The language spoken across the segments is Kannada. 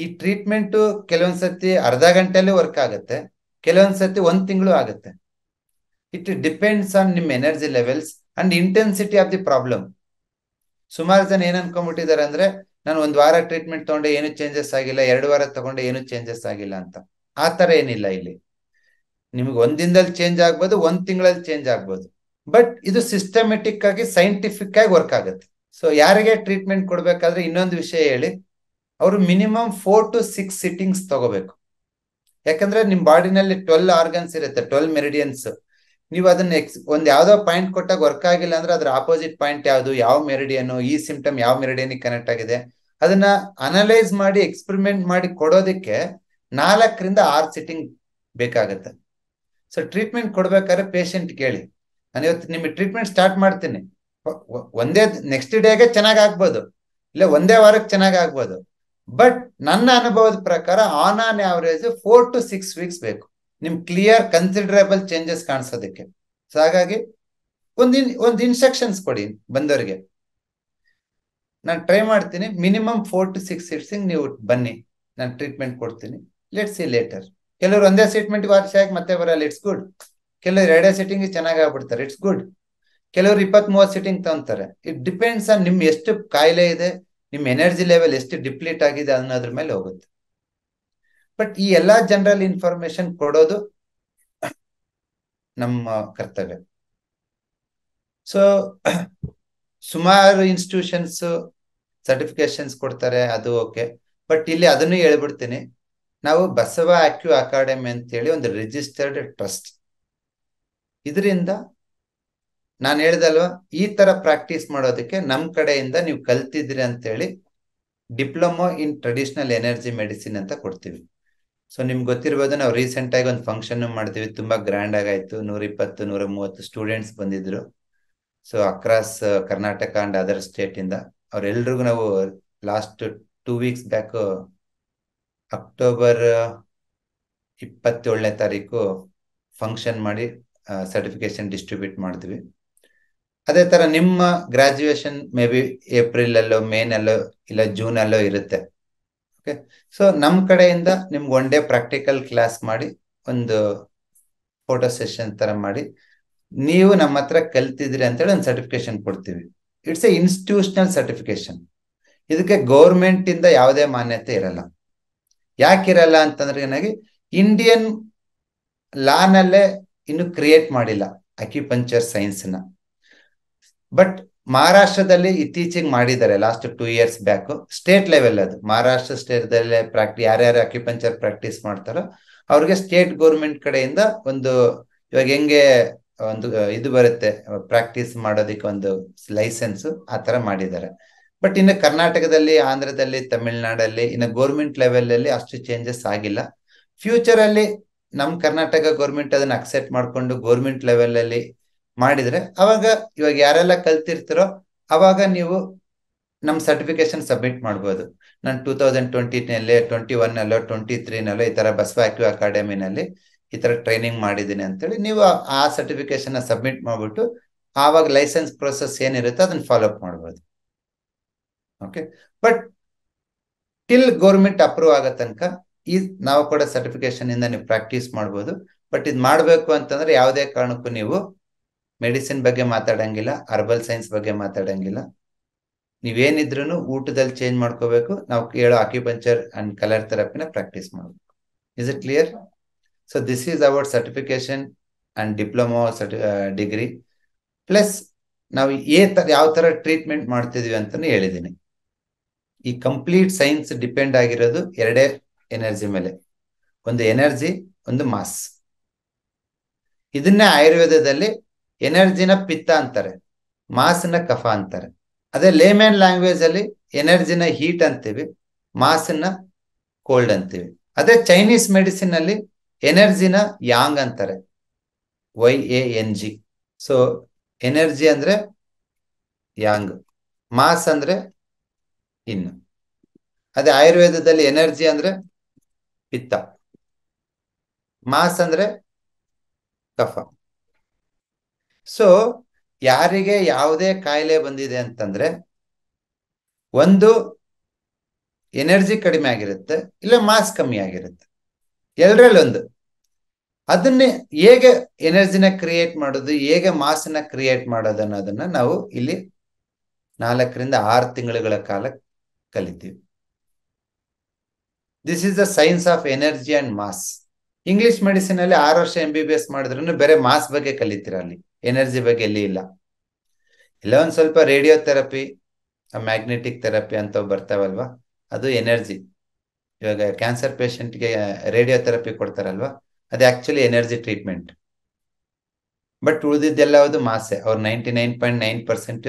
ಈ ಟ್ರೀಟ್ಮೆಂಟ್ ಕೆಲವೊಂದ್ಸತಿ ಅರ್ಧ ಗಂಟೆಯಲ್ಲಿ ವರ್ಕ್ ಆಗುತ್ತೆ, ಕೆಲವೊಂದ್ಸತಿ 1 ತಿಂಗಳು ಆಗುತ್ತೆ. ಇಟ್ ಡಿಪೆಂಡ್ಸ್ ಆನ್ ನಿಮ್ energy levels and intensity of the problem. ಸುಮಾರು ಜನ ಏನ್ ಅನ್ಕೊಂಡ್ಬಿಟ್ಟಿದ್ದಾರೆ ಅಂದ್ರೆ, ನಾನು 1 ವಾರ ಟ್ರೀಟ್ಮೆಂಟ್ ತಗೊಂಡೆ ಏನು ಚೇಂಜಸ್ ಆಗಿಲ್ಲ, 2 ವಾರ ತಗೊಂಡೆ ಏನು ಚೇಂಜಸ್ ಆಗಿಲ್ಲ ಅಂತ. ಆ ತರ ಏನಿಲ್ಲ ಇಲ್ಲಿ. ನಿಮ್ಗೆ 1 ದಿನದಲ್ಲಿ ಚೇಂಜ್ ಆಗ್ಬೋದು, 1 ತಿಂಗಳಲ್ಲಿ ಚೇಂಜ್ ಆಗ್ಬೋದು. ಬಟ್ ಇದು ಸಿಸ್ಟಮೆಟಿಕ್ ಆಗಿ ಸೈಂಟಿಫಿಕ್ ಆಗಿ ವರ್ಕ್ ಆಗುತ್ತೆ. ಸೊ ಯಾರಿಗೆ ಟ್ರೀಟ್ಮೆಂಟ್ ಕೊಡ್ಬೇಕಾದ್ರೆ ಇನ್ನೊಂದು ವಿಷಯ ಹೇಳಿ, ಅವರು ಮಿನಿಮಮ್ 4 to 6 ಸಿಟ್ಟಿಂಗ್ಸ್ ತಗೋಬೇಕು. ಯಾಕಂದ್ರೆ ನಿಮ್ ಬಾಡಿನಲ್ಲಿ 12 ಆರ್ಗನ್ಸ್ ಇರುತ್ತೆ, 12 ಮೆರಿಡಿಯನ್ಸ್. ನೀವು ಅದನ್ನ ಒಂದ್ ಯಾವ್ದೋ ಪಾಯಿಂಟ್ ಕೊಟ್ಟಾಗ ವರ್ಕ್ ಆಗಿಲ್ಲ ಅಂದ್ರೆ ಅದ್ರ ಆಪೋಸಿಟ್ ಪಾಯಿಂಟ್ ಯಾವ್ದು, ಯಾವ ಮೆರಿಡಿಯನ್, ಈ ಸಿಂಪ್ಟಮ್ ಯಾವ ಮೆರಿಡಿಯನ್ ಕನೆಕ್ಟ್ ಆಗಿದೆ, ಅದನ್ನ ಅನಲೈಸ್ ಮಾಡಿ ಎಕ್ಸ್ಪೆರಿಮೆಂಟ್ ಮಾಡಿ ಕೊಡೋದಕ್ಕೆ 4 ರಿಂದ 6 ಸಿಟ್ಟಿಂಗ್ ಬೇಕಾಗತ್ತೆ. ಸೊ ಟ್ರೀಟ್ಮೆಂಟ್ ಕೊಡ್ಬೇಕಾದ್ರೆ ಪೇಷಂಟ್ ಕೇಳಿ, ನಾನು ಇವತ್ತು ನಿಮಗೆ ಟ್ರೀಟ್ಮೆಂಟ್ ಸ್ಟಾರ್ಟ್ ಮಾಡ್ತೀನಿ, ಒಂದೇ ನೆಕ್ಸ್ಟ್ ಡೇಗೆ ಚೆನ್ನಾಗ್ ಆಗ್ಬೋದು, ಇಲ್ಲ ಒಂದೇ ವಾರಕ್ಕೆ ಚೆನ್ನಾಗ್ ಆಗ್ಬೋದು. ಬಟ್ ನನ್ನ ಅನುಭವದ ಪ್ರಕಾರ ಆನ್ ಆವರೇಜ್ 4 to 6 ವೀಕ್ಸ್ ಬೇಕು ನಿಮ್ ಕ್ಲಿಯರ್ ಕನ್ಸಿಡರಬಲ್ ಚೇಂಜಸ್ ಕಾಣಿಸೋದಕ್ಕೆ. ಸೊ ಹಾಗಾಗಿ ಒಂದು ಇನ್ಸ್ಟ್ರಕ್ಷನ್ಸ್ ಕೊಡಿ ಬಂದವರಿಗೆ, ನಾನು ಟ್ರೈ ಮಾಡ್ತೀನಿ, ಮಿನಿಮಮ್ 4 to 6 ಸಿಟ್ಟಿಂಗ್ ನೀವು ಬನ್ನಿ, ನಾನು ಟ್ರೀಟ್ಮೆಂಟ್ ಕೊಡ್ತೀನಿ, ಲೆಟ್ಸ್ ಸಿ ಲೇಟರ್. ಕೆಲವರು ಒಂದೇ ಟ್ರೀಟ್ಮೆಂಟ್ ವಾಸಿ ಆಗಿ ಮತ್ತೆ ಬರಲ್ಲ, ಇಟ್ಸ್ ಗುಡ್. ಕೆಲವರು 2 ಸಿಟ್ಟಿಂಗ್ ಚೆನ್ನಾಗಿ ಆಗ್ಬಿಡ್ತಾರೆ, ಇಟ್ಸ್ ಗುಡ್. ಕೆಲವರು 20-30 ಸಿಟ್ಟಿಂಗ್ ತಗೊಂತಾರೆ. ಇಟ್ ಡಿಪೆಂಡ್ಸ್ ಆನ್ ನಿಮ್ ಎಷ್ಟು ಕಾಯಿಲೆ ಇದೆ, ನಿಮ್ ಎನರ್ಜಿ ಲೆವೆಲ್ ಎಷ್ಟು ಡಿಪ್ಲೀಟ್ ಆಗಿದೆ ಅನ್ನೋದ್ರ ಮೇಲೆ ಹೋಗುತ್ತೆ. ಬಟ್ ಈ ಎಲ್ಲಾ ಜನರಲ್ ಇನ್ಫಾರ್ಮೇಶನ್ ಕೊಡೋದು ನಮ್ಮ ಕರ್ತವ್ಯ. ಸೊ ಸುಮಾರು ಇನ್ಸ್ಟಿಟ್ಯೂಷನ್ಸ್ ಸರ್ಟಿಫಿಕೇಶನ್ಸ್ ಕೊಡ್ತಾರೆ, ಅದು ಓಕೆ. ಬಟ್ ಇಲ್ಲಿ ಅದನ್ನು ಹೇಳ್ಬಿಡ್ತೀನಿ, ನಾವು ಬಸವ ಅಕ್ಯೂ ಅಕಾಡೆಮಿ ಅಂತೇಳಿ ಒಂದು ರಿಜಿಸ್ಟರ್ಡ್ ಟ್ರಸ್ಟ್. ಇದರಿಂದ ನಾನು ಹೇಳ್ದಲ್ವಾ, ಈ ತರ ಪ್ರಾಕ್ಟೀಸ್ ಮಾಡೋದಕ್ಕೆ ನಮ್ ಕಡೆಯಿಂದ ನೀವು ಕಲ್ತಿದ್ರಿ ಅಂತೇಳಿ diploma in traditional energy medicine ಅಂತ ಕೊಡ್ತೀವಿ. ಸೊ ನಿಮ್ಗೆ ಗೊತ್ತಿರ್ಬೋದು, ನಾವು ರೀಸೆಂಟ್ ಆಗಿ ಒಂದು ಫಂಕ್ಷನ್ ಮಾಡ್ತೀವಿ, ತುಂಬಾ ಗ್ರ್ಯಾಂಡ್ ಆಗಾಯ್ತು. 120-130 ಸ್ಟೂಡೆಂಟ್ಸ್ ಬಂದಿದ್ರು. So across Karnataka and other state ಇಂದ ಅವ್ರೆಲ್ರಿಗೂ ನಾವು ಲಾಸ್ಟ್ 2 ವೀಕ್ಸ್ ಬ್ಯಾಕ್ ಅಕ್ಟೋಬರ್ 27ನೇ ತಾರೀಕು ಫಂಕ್ಷನ್ ಮಾಡಿ ಸರ್ಟಿಫಿಕೇಶನ್ ಡಿಸ್ಟ್ರಿಬ್ಯೂಟ್ ಮಾಡ್ತೀವಿ. ಅದೇ ತರ ನಿಮ್ಮ ಗ್ರಾಜುಯೇಷನ್ ಮೇ ಬಿ ಏಪ್ರಿಲ್ ಅಲ್ಲೋ, ಮೇನಲ್ಲೋ, ಇಲ್ಲ ಜೂನ್ ಅಲ್ಲೋ ಇರುತ್ತೆ. ಓಕೆ. ಸೊ ನಮ್ ಕಡೆಯಿಂದ ನಿಮ್ಗೆ 1 ಡೇ ಪ್ರಾಕ್ಟಿಕಲ್ ಕ್ಲಾಸ್ ಮಾಡಿ, ಒಂದು ಫೋಟೋ ಸೆಷನ್ ತರ ಮಾಡಿ, ನೀವು ನಮ್ಮ ಹತ್ರ ಕಲ್ತಿದ್ರಿ ಅಂತೇಳಿ ಒಂದು ಸರ್ಟಿಫಿಕೇಶನ್ ಕೊಡ್ತೀವಿ. It's A institutional certification. ಇದಕ್ಕೆ ಗೌರ್ಮೆಂಟ್ ಇಂದ ಯಾವುದೇ ಮಾನ್ಯತೆ ಇರಲ್ಲ. ಯಾಕಿರಲ್ಲ ಅಂತಂದ್ರೆ, ಏನಾಗಿ ಇಂಡಿಯನ್ ಲಾನಲ್ಲೇ ಇನ್ನು ಕ್ರಿಯೇಟ್ ಮಾಡಿಲ್ಲ ಅಕ್ಯುಪಂಕ್ಚರ್ ಸೈನ್ಸ್ ನ. ಬಟ್ ಮಹಾರಾಷ್ಟ್ರದಲ್ಲಿ ಇತ್ತೀಚೆಗೆ ಮಾಡಿದ್ದಾರೆ, last 2 years back. State level ಅದು, ಮಹಾರಾಷ್ಟ್ರ ಸ್ಟೇಟ್ದಲ್ಲೇ ಯಾರ್ಯಾರು ಅಕ್ಯುಪಂಕ್ಚರ್ ಪ್ರಾಕ್ಟೀಸ್ ಮಾಡ್ತಾರೋ ಅವ್ರಿಗೆ ಸ್ಟೇಟ್ ಗೌರ್ಮೆಂಟ್ ಕಡೆಯಿಂದ ಒಂದು, ಇವಾಗ ಹೆಂಗೆ ಒಂದು ಇದು ಬರುತ್ತೆ ಪ್ರಾಕ್ಟೀಸ್ ಮಾಡೋದಕ್ಕೆ ಒಂದು ಲೈಸೆನ್ಸ್, ಆ ತರ ಮಾಡಿದ್ದಾರೆ. ಬಟ್ ಇನ್ನು ಕರ್ನಾಟಕದಲ್ಲಿ, ಆಂಧ್ರದಲ್ಲಿ, ತಮಿಳ್ನಾಡಲ್ಲಿ ಇನ್ನು ಗೌರ್ಮೆಂಟ್ ಲೆವೆಲ್ ಅಲ್ಲಿ ಅಷ್ಟು ಚೇಂಜಸ್ ಆಗಿಲ್ಲ. ಫ್ಯೂಚರ್ ಅಲ್ಲಿ ನಮ್ ಕರ್ನಾಟಕ ಗೌರ್ಮೆಂಟ್ ಅದನ್ನ ಅಕ್ಸೆಪ್ಟ್ ಮಾಡ್ಕೊಂಡು ಗೌರ್ಮೆಂಟ್ ಲೆವೆಲ್ ಅಲ್ಲಿ ಮಾಡಿದ್ರೆ, ಅವಾಗ ಇವಾಗ ಯಾರೆಲ್ಲ ಕಲ್ತಿರ್ತಿರೋ ಅವಾಗ ನೀವು ನಮ್ ಸರ್ಟಿಫಿಕೇಶನ್ ಸಬ್ಮಿಟ್ ಮಾಡ್ಬೋದು. ನಾನು 2020ನಲ್ಲಿ, 21ನಲ್ಲೋ, 23ನಲ್ಲೋ ಈ ತರ ಬಸವ ಅಕ್ಯೂ ಅಕಾಡೆಮಿನಲ್ಲಿ ಈ ತರ ಟ್ರೈನಿಂಗ್ ಮಾಡಿದ್ದೀನಿ ಅಂತೇಳಿ ನೀವು ಆ ಸರ್ಟಿಫಿಕೇಶನ್ ಸಬ್ಮಿಟ್ ಮಾಡ್ಬಿಟ್ಟು ಆವಾಗ ಲೈಸೆನ್ಸ್ ಪ್ರೊಸೆಸ್ ಏನಿರುತ್ತೆ ಅದನ್ನ ಫಾಲೋ ಅಪ್ ಮಾಡ್ಬೋದು. Okay. But till government approve ಆಗೋ ತನಕ ಈ ನಾವು ಕೂಡ ಸರ್ಟಿಫಿಕೇಶನ್ ಇಂದ ನೀವು ಪ್ರಾಕ್ಟೀಸ್ ಮಾಡ್ಬೋದು. ಬಟ್ ಇದು ಮಾಡ್ಬೇಕು ಅಂತಂದ್ರೆ ಯಾವುದೇ ಕಾರಣಕ್ಕೂ ನೀವು ಮೆಡಿಸಿನ್ ಬಗ್ಗೆ ಮಾತಾಡಂಗಿಲ್ಲ, ಹರ್ಬಲ್ ಸೈನ್ಸ್ ಬಗ್ಗೆ ಮಾತಾಡಂಗಿಲ್ಲ. ನೀವೇನಿದ್ರು ಊಟದಲ್ಲಿ ಚೇಂಜ್ ಮಾಡ್ಕೋಬೇಕು, ನಾವು ಹೇಳೋ ಅಕ್ಯುಪಂಕ್ಚರ್ ಅಂಡ್ ಕಲರ್ ಥೆರಪಿನ ಪ್ರಾಕ್ಟೀಸ್ ಮಾಡಬೇಕು. Is it clear? So this is our certification and diploma degree. Plus ನಾವು ಯಾವ ತರ ಟ್ರೀಟ್ಮೆಂಟ್ ಮಾಡ್ತಿದ್ವಿ ಅಂತಾನು ಹೇಳಿದ್ದೀನಿ. ಈ ಕಂಪ್ಲೀಟ್ ಸೈನ್ಸ್ ಡಿಪೆಂಡ್ ಆಗಿರೋದು 2 ಎನರ್ಜಿ ಮೇಲೆ, ಒಂದು ಎನರ್ಜಿ, ಒಂದು ಮಾಸ್. ಇದನ್ನೇ ಆಯುರ್ವೇದದಲ್ಲಿ ಎನರ್ಜಿನ ಪಿತ್ತ ಅಂತಾರೆ, ಮಾಸ್ನ ಕಫ ಅಂತಾರೆ. ಅದೇ ಲೇಮನ್ ಲ್ಯಾಂಗ್ವೇಜ್ ಅಲ್ಲಿ ಎನರ್ಜಿನ ಹೀಟ್ ಅಂತೀವಿ, ಮಾಸ್ನ ಕೋಲ್ಡ್ ಅಂತೀವಿ. ಅದೇ ಚೈನೀಸ್ ಮೆಡಿಸಿನ್ ಅಲ್ಲಿ ಎನರ್ಜಿನ ಯಾಂಗ್ ಅಂತಾರೆ, YANG. ಸೊ ಎನರ್ಜಿ ಅಂದ್ರೆ ಯಾಂಗ್, ಮಾಸ್ ಅಂದ್ರೆ ಇನ್ನು. ಅದೇ ಆಯುರ್ವೇದದಲ್ಲಿ ಎನರ್ಜಿ ಅಂದ್ರೆ ಪಿತ್ತ, ಮಾಸ್ ಅಂದ್ರೆ ಕಫ. ಸೊ ಯಾರಿಗೆ ಯಾವುದೇ ಕಾಯಿಲೆ ಬಂದಿದೆ ಅಂತಂದ್ರೆ, ಒಂದು ಎನರ್ಜಿ ಕಡಿಮೆ ಆಗಿರುತ್ತೆ, ಇಲ್ಲ ಮಾಸ್ ಕಮ್ಮಿ ಆಗಿರುತ್ತೆ, ಎರಡರಲ್ಲಿ ಒಂದು. ಅದನ್ನೇ ಹೇಗೆ ಎನರ್ಜಿನ ಕ್ರಿಯೇಟ್ ಮಾಡೋದು, ಹೇಗೆ ಮಾಸ್ನ ಕ್ರಿಯೇಟ್ ಮಾಡೋದು ಅನ್ನೋದನ್ನ ನಾವು ಇಲ್ಲಿ 4 ರಿಂದ 6 ತಿಂಗಳುಗಳ ಕಾಲ ಕಲಿತೀವಿ. This is the science of energy and mass. English medicine ಅಲ್ಲಿ 6 ವರ್ಷ MBBS ಮಾಡಿದ್ರು ಬೇರೆ ಮಾಸ್ ಬಗ್ಗೆ ಕಲಿತೀರ, ಅಲ್ಲಿ ಎನರ್ಜಿ ಬಗ್ಗೆ ಎಲ್ಲಿ ಇಲ್ಲ. ಇಲ್ಲ ಒಂದ್ ಸ್ವಲ್ಪ ರೇಡಿಯೋ ಥೆರಪಿ, ಮ್ಯಾಗ್ನೆಟಿಕ್ ಥೆರಪಿ ಅಂತ ಬರ್ತಾವಲ್ವಾ, ಅದು ಎನರ್ಜಿ. ಇವಾಗ ಕ್ಯಾನ್ಸರ್ ಪೇಷಂಟ್ಗೆ ರೇಡಿಯೋ ಥೆರಪಿ ಕೊಡ್ತಾರಲ್ವಾ, ಅದು ಆಕ್ಚುಲಿ ಎನರ್ಜಿ ಟ್ರೀಟ್ಮೆಂಟ್. ಬಟ್ ಉಳಿದಿದ್ದೆಲ್ಲವುದು ಮಾಸೆ. ಅವ್ರು 99.9%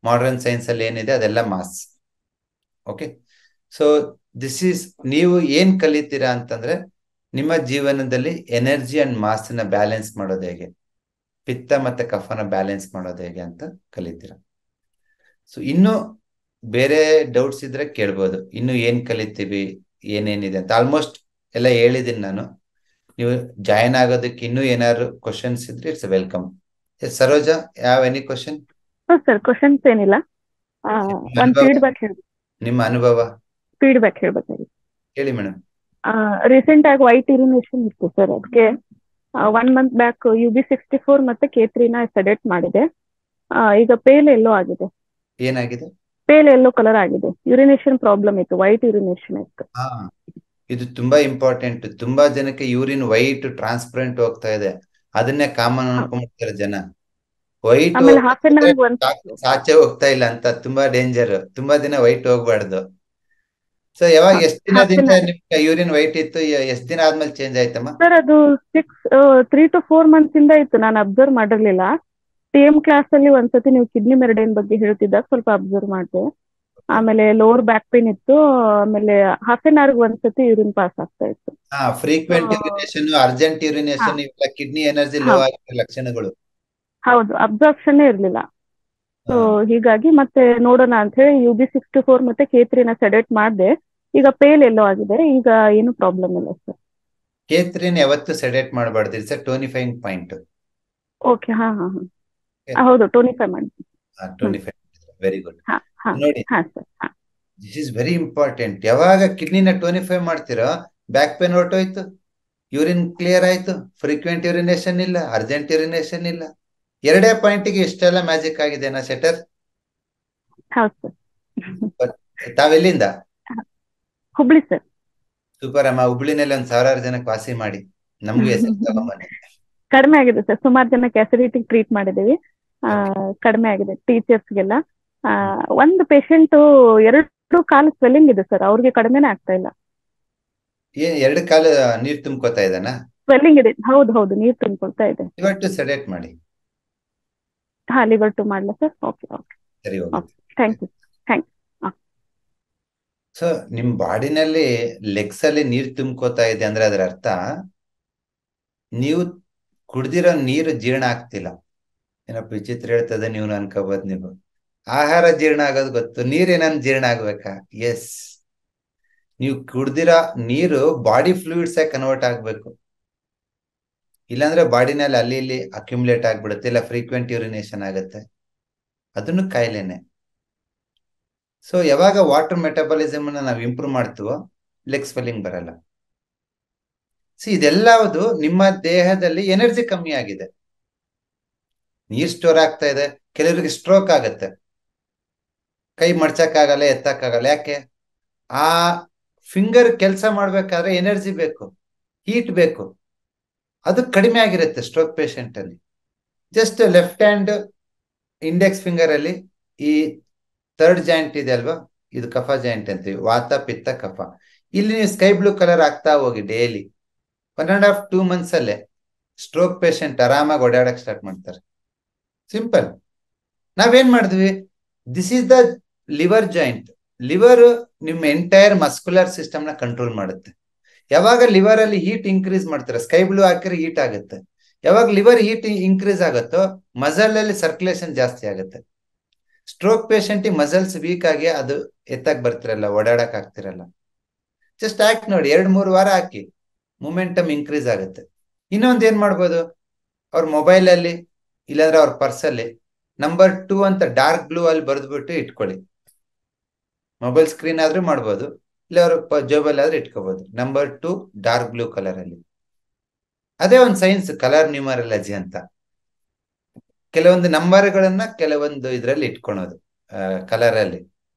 ಮಾಡರ್ನ್ ಸೈನ್ಸ್ ಅಲ್ಲಿ ಏನಿದೆ ಅದೆಲ್ಲ mass. Okay, so this is, ನೀವು ಏನ್ ಕಲಿತೀರಾ ಅಂತಂದ್ರೆ ನಿಮ್ಮ ಜೀವನದಲ್ಲಿ ಎನರ್ಜಿ ಅಂಡ್ ಮಾಸ್ ನ ಬ್ಯಾಲೆನ್ಸ್ ಮಾಡೋದು ಹೇಗೆ, ಪಿತ್ತ ಮತ್ತೆ ಕಫನ ಬ್ಯಾಲೆನ್ಸ್ ಮಾಡೋದು ಹೇಗೆ ಅಂತ ಕಲಿತೀರಾ. ಸೊ ಇನ್ನು ಬೇರೆ ಡೌಟ್ಸ್ ಇದ್ರೆ ಕೇಳ್ಬೋದು, ಇನ್ನು ಏನ್ ಕಲಿತೀವಿ ಏನೇನಿದೆ ಅಂತ. ಆಲ್ಮೋಸ್ಟ್ ಎಲ್ಲ ಹೇಳಿದೀನಿ ನಾನು. ನೀವು ಜಾಯಿನ್ ಆಗೋದಕ್ಕೆ ಇನ್ನೂ ಏನಾದ್ರು ಕ್ವಶನ್ಸ್ ಇದ್ರೆ ಇಟ್ಸ್ ವೆಲ್ಕಮ್. ಸರೋಜಾ, ಯಾವ ಎನಿ ಕ್ವಶನ್? ಸರ್ ಕ್ವಶನ್ಸ್ ಏನಿಲ್ಲ, ಒಂದ್ ಫೀಡ್ಬ್ಯಾಕ್ ಹೇಳ್ಬೇಕು. ನಿಮ್ಮ ಅನುಭವ ಫೀಡ್ಬ್ಯಾಕ್ ಹೇಳ್ಬೇಕಾಗಿತ್ತು. ಹೇಳಿ ಮೇಡಮ್. ರೀಸೆಂಟ್ ಆಗಿ ವೈಟ್ ಯೂರಿನೇಷನ್ ಇತ್ತು ಸರ್, ಅದಕ್ಕೆ 1 ಮಂತ್ ಬ್ಯಾಕ್ UB64 ಮತ್ತೆ K3 ನ ಸೆಡೆಕ್ಟ್ ಮಾಡಿದೆ. ಈಗ ಪೇಲ್ ಎಲ್ಲೋ ಆಗಿದೆ. ಏನಾಗಿದೆ? ಪೇಲ್ ಎಲ್ಲೋ ಕಲರ್ ಆಗಿದೆ. ಯೂರಿನೇಷನ್ ಪ್ರಾಬ್ಲಮ್ ಇತ್ತು, ವೈಟ್ ಯೂರಿನೇಷನ್ ಇತ್ತು. ಇದು ತುಂಬಾ ಇಂಪಾರ್ಟೆಂಟ್. ತುಂಬಾ ಜನಕ್ಕೆ ಯೂರಿನ್ ವೈಟ್ ಟ್ರಾನ್ಸ್ಪರೆಂಟ್ ಹೋಗ್ತಾ ಇದೆ, ಅದನ್ನೇ ಕಾಮನ್ ಅನ್ಕೊಂಡ್ಬಿಡ್ತಾರೆ ಜನ. ವೈಟ್ ಆಮೇಲೆ ಹಾಫ್ ಅನ್ ಅವರ್ ಸಾಚೆ ಹೋಗ್ತಾ ಇಲ್ಲ ಅಂತ. ತುಂಬಾ ಡೇಂಜರ್. ತುಂಬಾ ದಿನ ವೈಟ್ ಹೋಗ್ಬಾರ್ದು. ಸೊ ಯಾವಾಗ ಎಷ್ಟ್ ದಿನದಿಂದ ನಿಮ್ಗೆ ಯೂರಿನ್ ವೈಟ್ ಇತ್ತು, ಎಷ್ಟ್ ದಿನ ಆದ್ಮೇಲೆ ಚೇಂಜ್ ಆಯ್ತಮ್ಮ? ಸರ್ ಅದು 3 to 4 months ಇಂದ ಇತ್ತು, ನಾನು ಅಬ್ಸರ್ವ್ ಮಾಡಿರ್ಲಿಲ್ಲ. TM ಕ್ಲಾಸ್ ಅಲ್ಲಿ ಒಂದ್ಸತಿ ನೀವು ಕಿಡ್ನಿ ಮೆರಿಡಿಯನ್ ಬಗ್ಗೆ ಹೇಳ್ತಿದ್ದಾಗ ಸ್ವಲ್ಪ ಅಬ್ಸರ್ವ್ ಮಾಡಿದೆ. ಆಮೇಲೆ ಲೋವರ್ ಬ್ಯಾಕ್ ಪೇನ್ ಇತ್ತು. ಆಮೇಲೆ ಹಾಫ್ ಅನ್ ಅವರ್ ಒಂದ್ಸತಿ ಯೂರಿನ್ ಪಾಸ್ ಆಗ್ತಾ ಇತ್ತು. ಫ್ರೀಕ್ವೆಂಟ್ ಯೂರಿನೇಷನ್, ಅರ್ಜೆಂಟ್ ಯೂರಿನೇಷನ್, ಇವೆಲ್ಲ ಕಿಡ್ನಿ ಎನರ್ಜಿ ಲೋ ಆಗಿರೋ ಲಕ್ಷಣಗಳು. ಹೌದು, ಅಬ್ಸಾರ್ಪ್ಷನ್ ಇರ್ಲಿಲ್ಲ. ಸೊ ಹೀಗಾಗಿ ಮತ್ತೆ ನೋಡೋಣ ಅಂತ ಹೇಳಿ UB64 ಮತ್ತೆ K3 ನ ಸೆಡೆಕ್ಟ್ ಮಾಡಿದೆ. ಈಗ ಪೇಲ್ ಎಲ್ಲೋ ಆಗಿದೆ, ಈಗ ಏನು ಪ್ರಾಬ್ಲಮ್ ಇಲ್ಲ ಸರ್. K3 ಯಾವತ್ತು ಸೆಡೆಕ್ಟ್ ಮಾಡಬಾರ್ದು, ಸರ್ ಟೋನಿಫೈಯಿಂಗ್ ಪಾಯಿಂಟ್. ಓಕೆ, ಹೌದು, 25 ಮಾಡಿ. 25, ವೆರಿ ಗುಡ್. ನೋಡಿ, ದಿಸ್ ಇಸ್ ವೆರಿ ಇಂಪಾರ್ಟೆಂಟ್. ಯಾವಾಗ ಕಿಡ್ನಿನ ಟೋನಿಫೈ ಮಾಡ್ತೀರೋ ಬ್ಯಾಕ್ ಪೇನ್ ಹೊರಟೋಯ್ತು, ಯೂರಿನ್ ಕ್ಲಿಯರ್ ಆಯ್ತು, ಫ್ರೀಕ್ವೆಂಟ್ ಯೂರಿನೇಷನ್ ಇಲ್ಲ, ಅರ್ಜೆಂಟ್ ಯೂರಿನೇಷನ್ ಇಲ್ಲ. 2 ಪಾಯಿಂಟಿಗೆ ಇಷ್ಟೆಲ್ಲ ಮ್ಯಾಜಿಕ್ ಆಗಿದೆನಾ ಸೆಟರ್? ತಾವೆಲ್ಲಿಂದ? ಹುಬ್ಳಿ ಸರ್. ಸೂಪರ್ ಅಮ್ಮ. ಹುಬ್ಳಿನಲ್ಲಿ 1,000 ಜನಕ್ಕೆ ವಾಸಿ ಮಾಡಿ ನಮಗೂ ಹೆಸರು ತಗೊಂಬನ್ನಿ. ಕಡಿಮೆ ಆಗಿದೆ ಸರ್, ಸುಮಾರು ಜನಕ್ಕೆ ಅಸಿಡಿಟಿ ಟ್ರೀಟ್ ಮಾಡಿದೀವಿ, ಕಡಿಮೆ ಆಗಿದೆ ಟೀಚರ್ಸ್ಗೆಲ್ಲ. ಒಂದು ಪೇಷಂಟ್ 2 ಕಾಲು ಸ್ವೆಲ್ಲಿಂಗ್ ಇದೆ ಸರ್, ಅವ್ರಿಗೆ ಕಡಿಮೆನೇ ಆಗ್ತಾ ಇಲ್ಲ. 2 ಕಾಲು ನೀರ್ ತುಂಬ್ಕೋತಾ ಇದ್ದಾನ? ಸ್ವೆಲ್ಲಿಂಗ್ ಇದೆ, ಹೌದು, ನೀರ್ ತುಂಬ್ಕೊಳ್ತಾ ಇದೆ. ಲಿವರ್ ಟು ಸೆಡೆಕ್ಟ್ ಮಾಡಿ. ಲಿವರ್ ಟು ಮಾಡ್ಲಾ ಸರ್? ಓಕೆ, ಸರಿ, ಥ್ಯಾಂಕ್ ಯು. ಸೊ ನಿಮ್ ಬಾಡಿನಲ್ಲಿ ಲೆಗ್ಸ್ ಅಲ್ಲಿ ನೀರ್ ತುಂಬ್ಕೋತಾ ಇದೆ ಅಂದ್ರೆ ಅದರ ಅರ್ಥ ನೀವು ಕುಡ್ದಿರೋ ನೀರು ಜೀರ್ಣ ಆಗ್ತಿಲ್ಲ. ಏನಪ್ಪ ವಿಚಿತ್ರ ಹೇಳ್ತದೆ ನೀವು ಅನ್ಕೋಬಹುದು. ನೀವು ಆಹಾರ ಜೀರ್ಣ ಆಗೋದು ಗೊತ್ತು, ನೀರೇನನ್ ಜೀರ್ಣ ಆಗ್ಬೇಕಾ? ಎಸ್, ನೀವು ಕುಡ್ದಿರೋ ನೀರು ಬಾಡಿ ಫ್ಲೂಯಿಡ್ಸ್ ಕನ್ವರ್ಟ್ ಆಗ್ಬೇಕು. ಇಲ್ಲಾಂದ್ರೆ ಬಾಡಿನಲ್ಲಿ ಅಲ್ಲಿ ಇಲ್ಲಿ ಅಕ್ಯುಮುಲೇಟ್ ಆಗ್ಬಿಡುತ್ತೆ, ಇಲ್ಲ ಫ್ರೀಕ್ವೆಂಟ್ ಯೂರಿನೇಷನ್ ಆಗುತ್ತೆ, ಅದನ್ನು ಕಾಯಿಲೆನೆ. ಸೊ ಯಾವಾಗ ವಾಟರ್ ಮೆಟಬಾಲಿಸಮ್ ನಾವು ಇಂಪ್ರೂವ್ ಮಾಡ್ತೀವೋ ಲೆಗ್ ಸ್ವೆಲ್ಲಿಂಗ್ ಬರಲ್ಲ. ಇದೆಲ್ಲವುದು ನಿಮ್ಮ ದೇಹದಲ್ಲಿ ಎನರ್ಜಿ ಕಮ್ಮಿ ಆಗಿದೆ, ನೀರ್ ಸ್ಟೋರ್ ಆಗ್ತಾ ಇದೆ. ಕೆಲವರಿಗೆ ಸ್ಟ್ರೋಕ್ ಆಗತ್ತೆ, ಕೈ ಮಡ್ಚಕ್ಕಾಗಲ್ಲ, ಎತ್ತಕ್ಕಾಗಲ್ಲ. ಯಾಕೆ? ಆ ಫಿಂಗರ್ ಕೆಲಸ ಮಾಡ್ಬೇಕಾದ್ರೆ ಎನರ್ಜಿ ಬೇಕು, ಹೀಟ್ ಬೇಕು, ಅದು ಕಡಿಮೆ ಆಗಿರುತ್ತೆ ಸ್ಟ್ರೋಕ್ ಪೇಷಂಟ್ ಅಲ್ಲಿ. Just left hand index finger ಅಲ್ಲಿ ಈ 3rd ಜಾಯಿಂಟ್ ಇದೆ ಅಲ್ವಾ, ಇದು ಕಫ ಜಾಯಿಂಟ್ ಅಂತೀವಿ, ವಾತ ಪಿತ್ತ ಕಫ. ಇಲ್ಲಿ ನೀವು ಸ್ಕೈ ಬ್ಲೂ ಕಲರ್ ಆಗ್ತಾ ಹೋಗಿ ಡೈಲಿ 1.5 2 months ಅಲ್ಲೇ ಸ್ಟ್ರೋಕ್ ಪೇಷಂಟ್ ಆರಾಮಾಗಿ ಓಡಾಡಕ್ ಸ್ಟಾರ್ಟ್ ಮಾಡ್ತಾರೆ. ಸಿಂಪಲ್. ನಾವೇನ್ ಮಾಡಿದ್ವಿ, this is the liver joint. Liver ನಿಮ್ಮ ಎಂಟೈರ್ ಮಸ್ಕ್ಯುಲರ್ ಸಿಸ್ಟಮ್ ನ ಕಂಟ್ರೋಲ್ ಮಾಡುತ್ತೆ. ಯಾವಾಗ ಲಿವರ್ ಅಲ್ಲಿ ಹೀಟ್ ಇನ್ಕ್ರೀಸ್ ಮಾಡ್ತಾರೆ, ಸ್ಕೈ ಬ್ಲೂ ಹಾಕಿದ್ರೆ ಹೀಟ್ ಆಗುತ್ತೆ. ಯಾವಾಗ ಲಿವರ್ ಹೀಟ್ ಇನ್ಕ್ರೀಸ್ ಆಗುತ್ತೋ ಮಸಲ್ ಅಲ್ಲಿ ಸರ್ಕ್ಯುಲೇಷನ್ ಜಾಸ್ತಿ ಆಗುತ್ತೆ. ಸ್ಟ್ರೋಕ್ ಪೇಷಂಟ್ ಮಸಲ್ಸ್ ವೀಕ್ ಆಗಿ ಅದು ಎತ್ತಕ್ ಬರ್ತಿರಲ್ಲ, ಓಡಾಡಕ್ ಆಗ್ತಿರಲ್ಲ. ಜಸ್ಟ್ ಹಾಕಿ ನೋಡಿ, 2-3 ವಾರ ಹಾಕಿ, ಮೂಮೆಂಟಮ್ ಇನ್ಕ್ರೀಸ್ ಆಗುತ್ತೆ. ಇನ್ನೊಂದು ಏನ್ ಮಾಡ್ಬೋದು, ಅವ್ರ ಮೊಬೈಲ್ ಅಲ್ಲಿ ಇಲ್ಲಾಂದ್ರೆ ಅವ್ರ ಪರ್ಸಲ್ಲಿ ನಂಬರ್ 2 ಅಂತ ಡಾರ್ಕ್ ಬ್ಲೂ ಅಲ್ಲಿ ಬರೆದ್ಬಿಟ್ಟು ಇಟ್ಕೊಳ್ಳಿ. ಮೊಬೈಲ್ ಸ್ಕ್ರೀನ್ ಆದ್ರೂ ಮಾಡ್ಬೋದು, ಇಲ್ಲ ಅವ್ರ ಜೋಬಲ್ಲಿ ಆದ್ರೆ ಇಟ್ಕೋಬಹುದು. ನಂಬರ್ 2 ಡಾರ್ಕ್ ಬ್ಲೂ ಕಲರ್ ಅಲ್ಲಿ. ಅದೇ ಒಂದು ಸೈನ್ಸ್, ಕಲರ್ ನ್ಯೂಮರಾಲಜಿ ಅಂತ. ಕೆಲವೊಂದು ನಂಬರ್ಗಳನ್ನ ಕೆಲವೊಂದು ಇದರಲ್ಲಿ ಇಟ್ಕೊಳೋದು ಕಲರ್ ಅಲ್ಲಿ.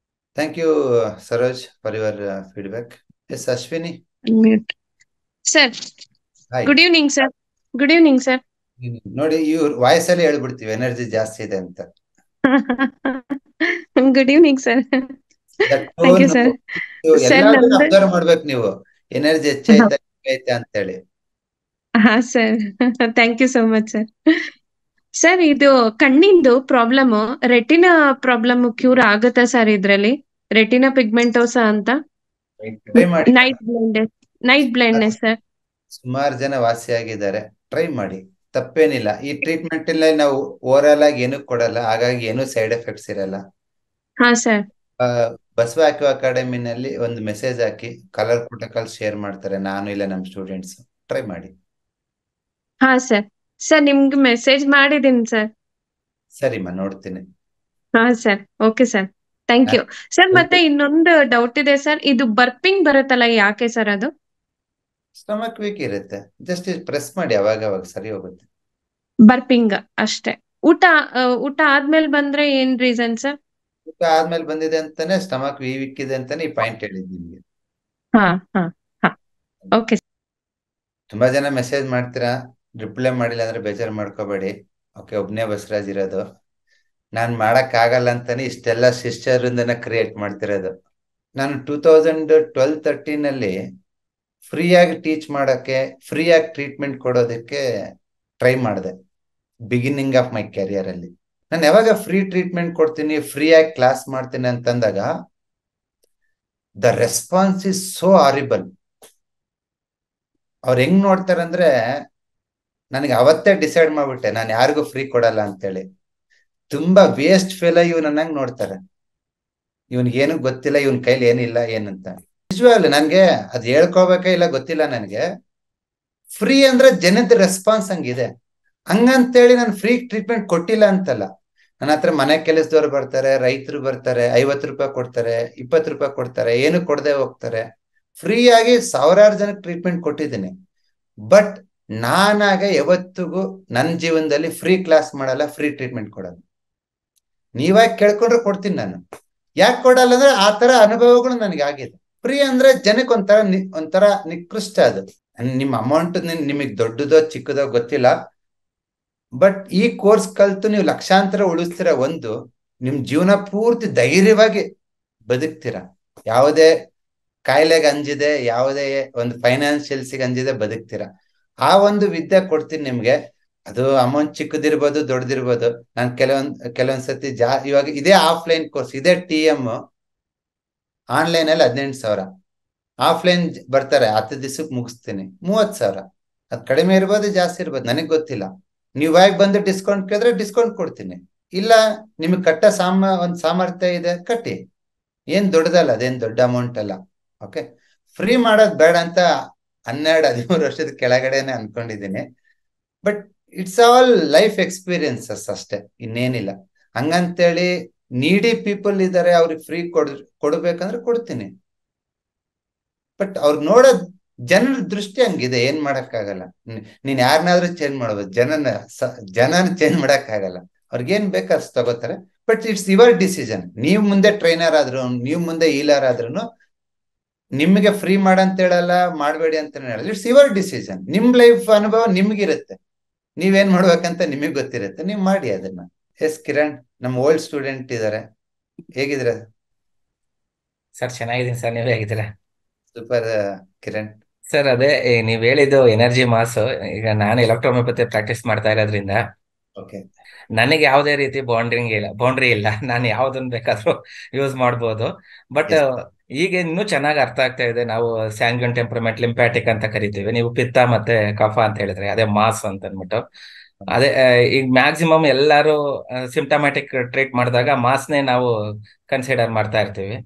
Thank you Saroj for your feedback. Yes Ashwini. Sir hi. Good evening sir. Good evening sir. ನೋಡಿ, ಇವ್ರ ವಾಯ್ಸ್ ಅಲ್ಲಿ ಹೇಳ್ಬಿಡ್ತೀವಿ ಎನರ್ಜಿ ಜಾಸ್ತಿ ಇದೆ ಅಂತ. Good evening sir. Thank you sir. Sir ಎಲ್ಲಾದ್ರೂ ನಮ್ದು ಅಬ್ಸರ್ವ್ ಮಾಡ್ಬೇಕು ನೀವು, ಎನರ್ಜಿ ಹೆಚ್ಚೈತೆ ಐತೆ ಅಂತ ಹೇಳಿ. ಹಾ sir, thank you so much sir. Sir ಇದು ಕಣ್ಣಿಂದು ಪ್ರಾಬ್ಲಮ್, ರೆಟಿನಾ ಪ್ರಾಬ್ಲಮ್ ಕ್ಯೂರ್ ಆಗುತ್ತಾ ಸರ್ ಇದ್ರಲ್ಲಿ? ರೆಟಿನಾ ಪಿಗ್ಮೆಂಟೋಸಾ ಅಂತ, ಟ್ರೈ ಮಾಡಿ. Night blindness sir. ಸುಮಾರು ಜನ ವಾಸಿಯಾಗಿದ್ದಾರೆ, ಟ್ರೈ ಮಾಡಿ, ತಪ್ಪೇನಿಲ್ಲ. ಈ ಟ್ರೀಟ್ಮೆಂಟ್ ಇಲ್ಲ ನಾವು ಓವರಾಲ್ ಆಗಿ ಏನು ಕೊಡಲ್ಲ, ಹಾಗಾಗಿ ಏನು ಸೈಡ್ ಎಫೆಕ್ಟ್ಸ್ ಇರಲ್ಲ. ಹಾ ಸರ್. ಬಸವ ಆಕ್ಯೂ ಅಕಾಡೆಮಿನಲ್ಲಿ ಒಂದು ಮೆಸೇಜ್ ಹಾಕಿ ಕಲರ್ ಪ್ರೋಟೋಕಾಲ್ ಶೇರ್ ಮಾಡ್ತಾರೆ, ನಾನು ಇಲ್ಲ ನಮ್ಮ ಸ್ಟೂಡೆಂಟ್ಸ್. ಟ್ರೈ ಮಾಡಿ. ಹಾ ಸರ್. ಸರ್ ನಿಮ್ಗೆ ಮೆಸೇಜ್ ಮಾಡಿದ್ದೀನಿ ಸರ್. ಸರಿಮ್ಮ, ನೋಡ್ತೀನಿ. ಹಾ sir, okay sir, thank you sir. ಮತ್ತೆ ಇನ್ನೊಂದು ಡೌಟ್ ಇದೆ ಸರ್, ಇದು ಬರ್ಪಿಂಗ್ ಬರುತ್ತಲ್ಲ, ಯಾಕೆ ಸರ್ ಅದು? ಸ್ಟಮಕ್ ವೀಕ್ ಇರುತ್ತೆ, ಜಸ್ಟ್ ಪ್ರೆಸ್ ಮಾಡಿ, ಅವಾಗ ಅವಾಗ ಸರಿ ಹೋಗುತ್ತೆ. ಬರ್ಪಿಂಗ್ ಅಷ್ಟೇ. ಊಟ ಊಟ ಆದ್ಮೇಲೆ ಬಂದ್ರೆ ಏನ್ ರೀಸನ್ ಸರ್? ಊಟ ಆದ್ಮೇಲೆ ಬಂದಿದೆ ಅಂತಾನೆ, ಸ್ಟಮಕ್ ವೀಕ್ ಇದೆ ಅಂತಾನೆ ಈ ಪಾಯಿಂಟ್ ಹೇಳಿದ್ ನಿಮ್ಗೆ. ಹಾ ಹಾ ಹಾ, ಓಕೆ. ತುಂಬಾ ಜನ ಮೆಸೇಜ್ ಮಾಡ್ತೀರಾ, ರಿಪ್ಲೈ ಮಾಡಿಲ್ಲ ಅಂದ್ರೆ ಬೇಜಾರು ಮಾಡ್ಕೋಬೇಡಿ. ಓಕೆ, ಒಬ್ನೇ ಬಸವರಾಜ್ ಇರೋದು, ನಾನ್ ಮಾಡಕ್ ಆಗಲ್ಲ ಅಂತಾನೆ ಇಷ್ಟೆಲ್ಲ ಶಿಷ್ಯರಿಂದನ ಕ್ರಿಯೇಟ್ ಮಾಡ್ತಿರೋದು. ನಾನು 2012-13 ಅಲ್ಲಿ ಫ್ರೀಯಾಗಿ ಟೀಚ್ ಮಾಡಕ್ಕೆ, ಫ್ರೀಯಾಗಿ ಟ್ರೀಟ್ಮೆಂಟ್ ಕೊಡೋದಕ್ಕೆ ಟ್ರೈ ಮಾಡಿದೆ, ಬಿಗಿನಿಂಗ್ ಆಫ್ ಮೈ ಕ್ಯಾರಿಯರ್ ಅಲ್ಲಿ. ನಾನು ಯಾವಾಗ ಫ್ರೀ ಟ್ರೀಟ್ಮೆಂಟ್ ಕೊಡ್ತೀನಿ, ಫ್ರೀಯಾಗಿ ಕ್ಲಾಸ್ ಮಾಡ್ತೀನಿ ಅಂತಂದಾಗ the response is so horrible. ಅವ್ರು ಹೆಂಗ್ ನೋಡ್ತಾರಂದ್ರೆ, ನನಗೆ ಅವತ್ತೇ ಡಿಸೈಡ್ ಮಾಡ್ಬಿಟ್ಟೆ ನಾನು ಯಾರಿಗೂ ಫ್ರೀ ಕೊಡಲ್ಲ ಅಂತೇಳಿ. ತುಂಬಾ ವೇಸ್ಟ್ ಫೇಲ್ ಇವನನ್ನಂಗ್ ನೋಡ್ತಾರೆ, ಇವನ್ಗೇನು ಗೊತ್ತಿಲ್ಲ, ಇವನ್ ಕೈಲಿ ಏನಿಲ್ಲ ಏನಂತ. ನಿಜವಾಗ್ಲು ನನ್ಗೆ ಅದ್ ಹೇಳ್ಕೋಬೇಕ ಇಲ್ಲ ಗೊತ್ತಿಲ್ಲ, ನನಗೆ ಫ್ರೀ ಅಂದ್ರೆ ಜನದ ರೆಸ್ಪಾನ್ಸ್ ಹಂಗಿದೆ. ಹಂಗಂತೇಳಿ ನಾನು ಫ್ರೀ ಟ್ರೀಟ್ಮೆಂಟ್ ಕೊಟ್ಟಿಲ್ಲ ಅಂತಲ್ಲ. ನನ್ನ ಹತ್ರ ಮನೆ ಕೆಲಸದವ್ರು ಬರ್ತಾರೆ, ರೈತರು ಬರ್ತಾರೆ, 50 ರೂಪಾಯಿ ಕೊಡ್ತಾರೆ, 20 ರೂಪಾಯಿ ಕೊಡ್ತಾರೆ, ಏನು ಕೊಡದೆ ಹೋಗ್ತಾರೆ. ಫ್ರೀ ಆಗಿ ಸಾವಿರಾರು ಜನಕ್ಕೆ ಟ್ರೀಟ್ಮೆಂಟ್ ಕೊಟ್ಟಿದ್ದೀನಿ. ಬಟ್ ನಾನಾಗ ಯಾವತ್ತಿಗೂ ನನ್ನ ಜೀವನದಲ್ಲಿ ಫ್ರೀ ಕ್ಲಾಸ್ ಮಾಡಲ್ಲ, ಫ್ರೀ ಟ್ರೀಟ್ಮೆಂಟ್ ಕೊಡಲ್ಲ. ನೀವಾಗಿ ಕೇಳ್ಕೊಂಡ್ರೆ ಕೊಡ್ತೀನಿ ನಾನು. ಯಾಕೆ ಕೊಡಲ್ಲ ಅಂದ್ರೆ ಆ ತರ ಅನುಭವಗಳು ನನಗೆ ಆಗಿದೆ. ಫ್ರೀ ಅಂದ್ರೆ ಜನಕ್ಕೆ ಒಂಥರ ನಿಕೃಷ್ಟ ಅದು. ನಿಮ್ಮ ಅಮೌಂಟ್ ನಿಮಗೆ ದೊಡ್ಡದೋ ಚಿಕ್ಕದೋ ಗೊತ್ತಿಲ್ಲ, ಬಟ್ ಈ ಕೋರ್ಸ್ ಕಲ್ತು ನೀವು ಲಕ್ಷಾಂತರ ಉಳಿಸ್ತೀರ, ಒಂದು ನಿಮ್ ಜೀವನ ಪೂರ್ತಿ ಧೈರ್ಯವಾಗಿ ಬದುಕ್ತೀರ. ಯಾವುದೇ ಕಾಯಿಲೆಗೆ ಅಂಜಿದೆ, ಯಾವುದೇ ಒಂದು ಫೈನಾನ್ಷಿಯಲ್ಸಿಗೆ ಅಂಜಿದೆ ಬದುಕ್ತೀರ. ಆ ಒಂದು ವಿದ್ಯೆ ಕೊಡ್ತೀನಿ ನಿಮ್ಗೆ. ಅದು ಅಮೌಂಟ್ ಚಿಕ್ಕದಿರ್ಬೋದು ದೊಡ್ಡದಿರ್ಬೋದು. ನಾನು ಕೆಲವೊಂದ್ಸತಿ ಇವಾಗ ಇದೇ ಆಫ್ಲೈನ್ ಕೋರ್ಸ್, ಇದೇ TM ಆನ್ಲೈನ್ ಅಲ್ಲಿ 18,000, ಆಫ್ಲೈನ್ ಬರ್ತಾರೆ 10 ದಿವಸಕ್ಕೆ ಮುಗಿಸ್ತೀನಿ 30,000. ಅದು ಕಡಿಮೆ ಇರ್ಬೋದು, ಜಾಸ್ತಿ ಇರ್ಬೋದು, ನನಗೆ ಗೊತ್ತಿಲ್ಲ. ನೀವಾಗಿ ಬಂದು ಡಿಸ್ಕೌಂಟ್ ಕೇಳಿದ್ರೆ ಡಿಸ್ಕೌಂಟ್ ಕೊಡ್ತೀನಿ. ಇಲ್ಲ ನಿಮಗೆ ಕಟ್ಟ ಒಂದು ಸಾಮರ್ಥ್ಯ ಇದೆ, ಕಟ್ಟಿ. ಏನ್ ದೊಡ್ಡದಲ್ಲ, ಅದೇನ್ ದೊಡ್ಡ ಅಮೌಂಟ್ ಅಲ್ಲ. ಓಕೆ, ಫ್ರೀ ಮಾಡೋದು ಬೇಡ ಅಂತ 12-13 ವರ್ಷದ ಕೆಳಗಡೆನೆ ಅನ್ಕೊಂಡಿದ್ದೀನಿ. But it's all life experiences ಅಷ್ಟೇ, ಇನ್ನೇನಿಲ್ಲ. ಹಂಗಂತೇಳಿ ನೀಡಿ ಪೀಪಲ್ ಇದ್ದಾರೆ, ಅವ್ರಿಗೆ ಫ್ರೀ ಕೊಡ್ಬೇಕಂದ್ರೆ ಕೊಡ್ತೀನಿ. ಬಟ್ ಅವ್ರು ನೋಡೋದ್ ಜನರ ದೃಷ್ಟಿ ಹಂಗಿದೆ, ಏನ್ ಮಾಡಕ್ಕಾಗಲ್ಲ. ನೀನ್ ಯಾರನ್ನಾದ್ರೂ ಚೇಂಜ್ ಮಾಡ್ಬೋದು, ಜನನ ಚೇಂಜ್ ಮಾಡಕ್ಕಾಗಲ್ಲ. ಅವ್ರಿಗೇನ್ ಬೇಕಾದ್ ತಗೋತಾರೆ. But it's your decision. ನೀವ್ ಮುಂದೆ ಟ್ರೈನರ್ ಆದ್ರು, ನೀವ್ ಮುಂದೆ ಹೀಲರ್ ಆದ್ರೂ ನಿಮ್ಗೆ ಫ್ರೀ ಮಾಡಂತ ಹೇಳಲ್ಲ, ಮಾಡ್ಬೇಡಿ ಅಂತ ಹೇಳಲ್ಲ. It's your decision. ನಿಮ್ ಲೈಫ್ ಅನುಭವ ನಿಮ್ಗಿರುತ್ತೆ, ನೀವೇನ್ ಮಾಡ್ಬೇಕಂತ ನಿಮಗ್ ಗೊತ್ತಿರುತ್ತೆ, ನೀವ್ ಮಾಡಿ ಅದನ್ನ. ಎಸ್ ಕಿರಣ್, ನಮ್ಮ ಓಲ್ಡ್ ಸ್ಟೂಡೆಂಟ್ ಇದಾರೆ, ಹೇಗಿದ್ದೀರಾ ಸರ್? ಚೆನ್ನಾಗಿದ್ದೀನಿ ಸರ್, ನೀವೇ ಹೇಗಿದ್ದೀರಾ? ಸೂಪರ್ ಕಿರಣ್. ಸರ್ ಅದೇ ನೀವ್ ಹೇಳಿದ್ದು ಎನರ್ಜಿ ಮಾಸ್. ಈಗ ನಾನು ಎಲೆಕ್ಟ್ರೋಮಿಯೋಪತಿ ಪ್ರಾಕ್ಟೀಸ್ ಮಾಡ್ತಾ ಇರೋದ್ರಿಂದ ಓಕೆ, ನನಗೆ ಯಾವುದೇ ರೀತಿ ಬೌಂಡ್ರಿ ಇಲ್ಲ. ನಾನು ಯಾವ್ದನ್ನ ಬೇಕಾದ್ರೂ ಯೂಸ್ ಮಾಡ್ಬೋದು. ಬಟ್ ಈಗ ಇನ್ನೂ ಚೆನ್ನಾಗಿ ಅರ್ಥ ಆಗ್ತಾ ಇದೆ. ನಾವು ಸ್ಯಾಂಗ್ಯೂನ್ ಟೆಂಪರಮೆಂಟ್, ಲಿಂಪ್ಯಾಟಿಕ್ ಅಂತ ಕರಿತೀವಿ. ನೀವು ಪಿತ್ತ ಮತ್ತೆ ಕಫ ಅಂತ ಹೇಳಿದ್ರೆ ಅದೇ ಮಾಸ್ ಅಂತ ಅಂದ್ಬಿಟ್ಟು. ಅದೇ ಈಗ ಮ್ಯಾಕ್ಸಿಮಮ್ ಎಲ್ಲರೂ ಸಿಂಪ್ಟಮ್ಯಾಟಿಕ್ ಟ್ರೀಟ್ ಮಾಡಿದಾಗ ಮಾಸ್ನೇ ನಾವು ಕನ್ಸಿಡರ್ ಮಾಡ್ತಾ ಇರ್ತೀವಿ.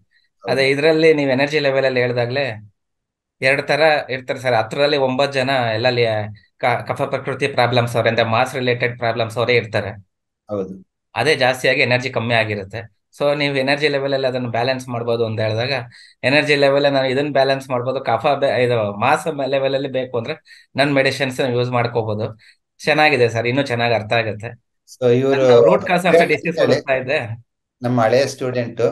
ಅದೇ ಇದರಲ್ಲಿ ನೀವು ಎನರ್ಜಿ ಲೆವೆಲ್ ಅಲ್ಲಿ ಹೇಳ್ದಾಗ್ಲೇ 2 ತರ ಇರ್ತಾರೆ ಸರ್. 10ರಲ್ಲಿ 9 ಜನ ಎಲ್ಲ ಕಫ ಪ್ರಕೃತಿ ಪ್ರಾಬ್ಲಮ್ಸ್ ಅವರೇ, ಅಂದ್ರೆ ಮಾಸ್ ರಿಲೇಟೆಡ್ ಪ್ರಾಬ್ಲಮ್ಸ್ ಅವರೇ ಇರ್ತಾರೆ. ಹೌದು. ಅದೇ ಜಾಸ್ತಿಯಾಗಿ ಎನರ್ಜಿ ಕಮ್ಮಿ ಆಗಿರುತ್ತೆ. ಸೊ ನೀವು ಎನರ್ಜಿ ಲೆವೆಲ್ ಅಲ್ಲಿ ಅದನ್ನು ಬ್ಯಾಲೆನ್ಸ್ ಮಾಡ್ಬೋದು ಅಂತ ಹೇಳಿದಾಗ, ಎನರ್ಜಿ ಲೆವೆಲ್ ನಾನು ಇದನ್ನ ಬ್ಯಾಲೆನ್ಸ್ ಮಾಡ್ಬೋದು, ಇದು ಮಾಸ್ ಲೆವೆಲ್ ಅಲ್ಲಿ ಬೇಕು ಅಂದ್ರೆ ನನ್ನ ಮೆಡಿಸಿನ್ಸ್ ಯೂಸ್ ಮಾಡ್ಕೋಬಹುದು. ಚೆನ್ನಾಗಿದೆ ಸರ್, ಇನ್ನೂ ಚೆನ್ನಾಗಿ ಅರ್ಥ ಆಗುತ್ತೆ. ಸೊ ಇವರು ನಾನು root cause of the disease ಓದಿಸ್ತಾ ಇದ್ದೆ. ನಮ್ಮ ಹಳೆಯ ಸ್ಟೂಡೆಂಟ್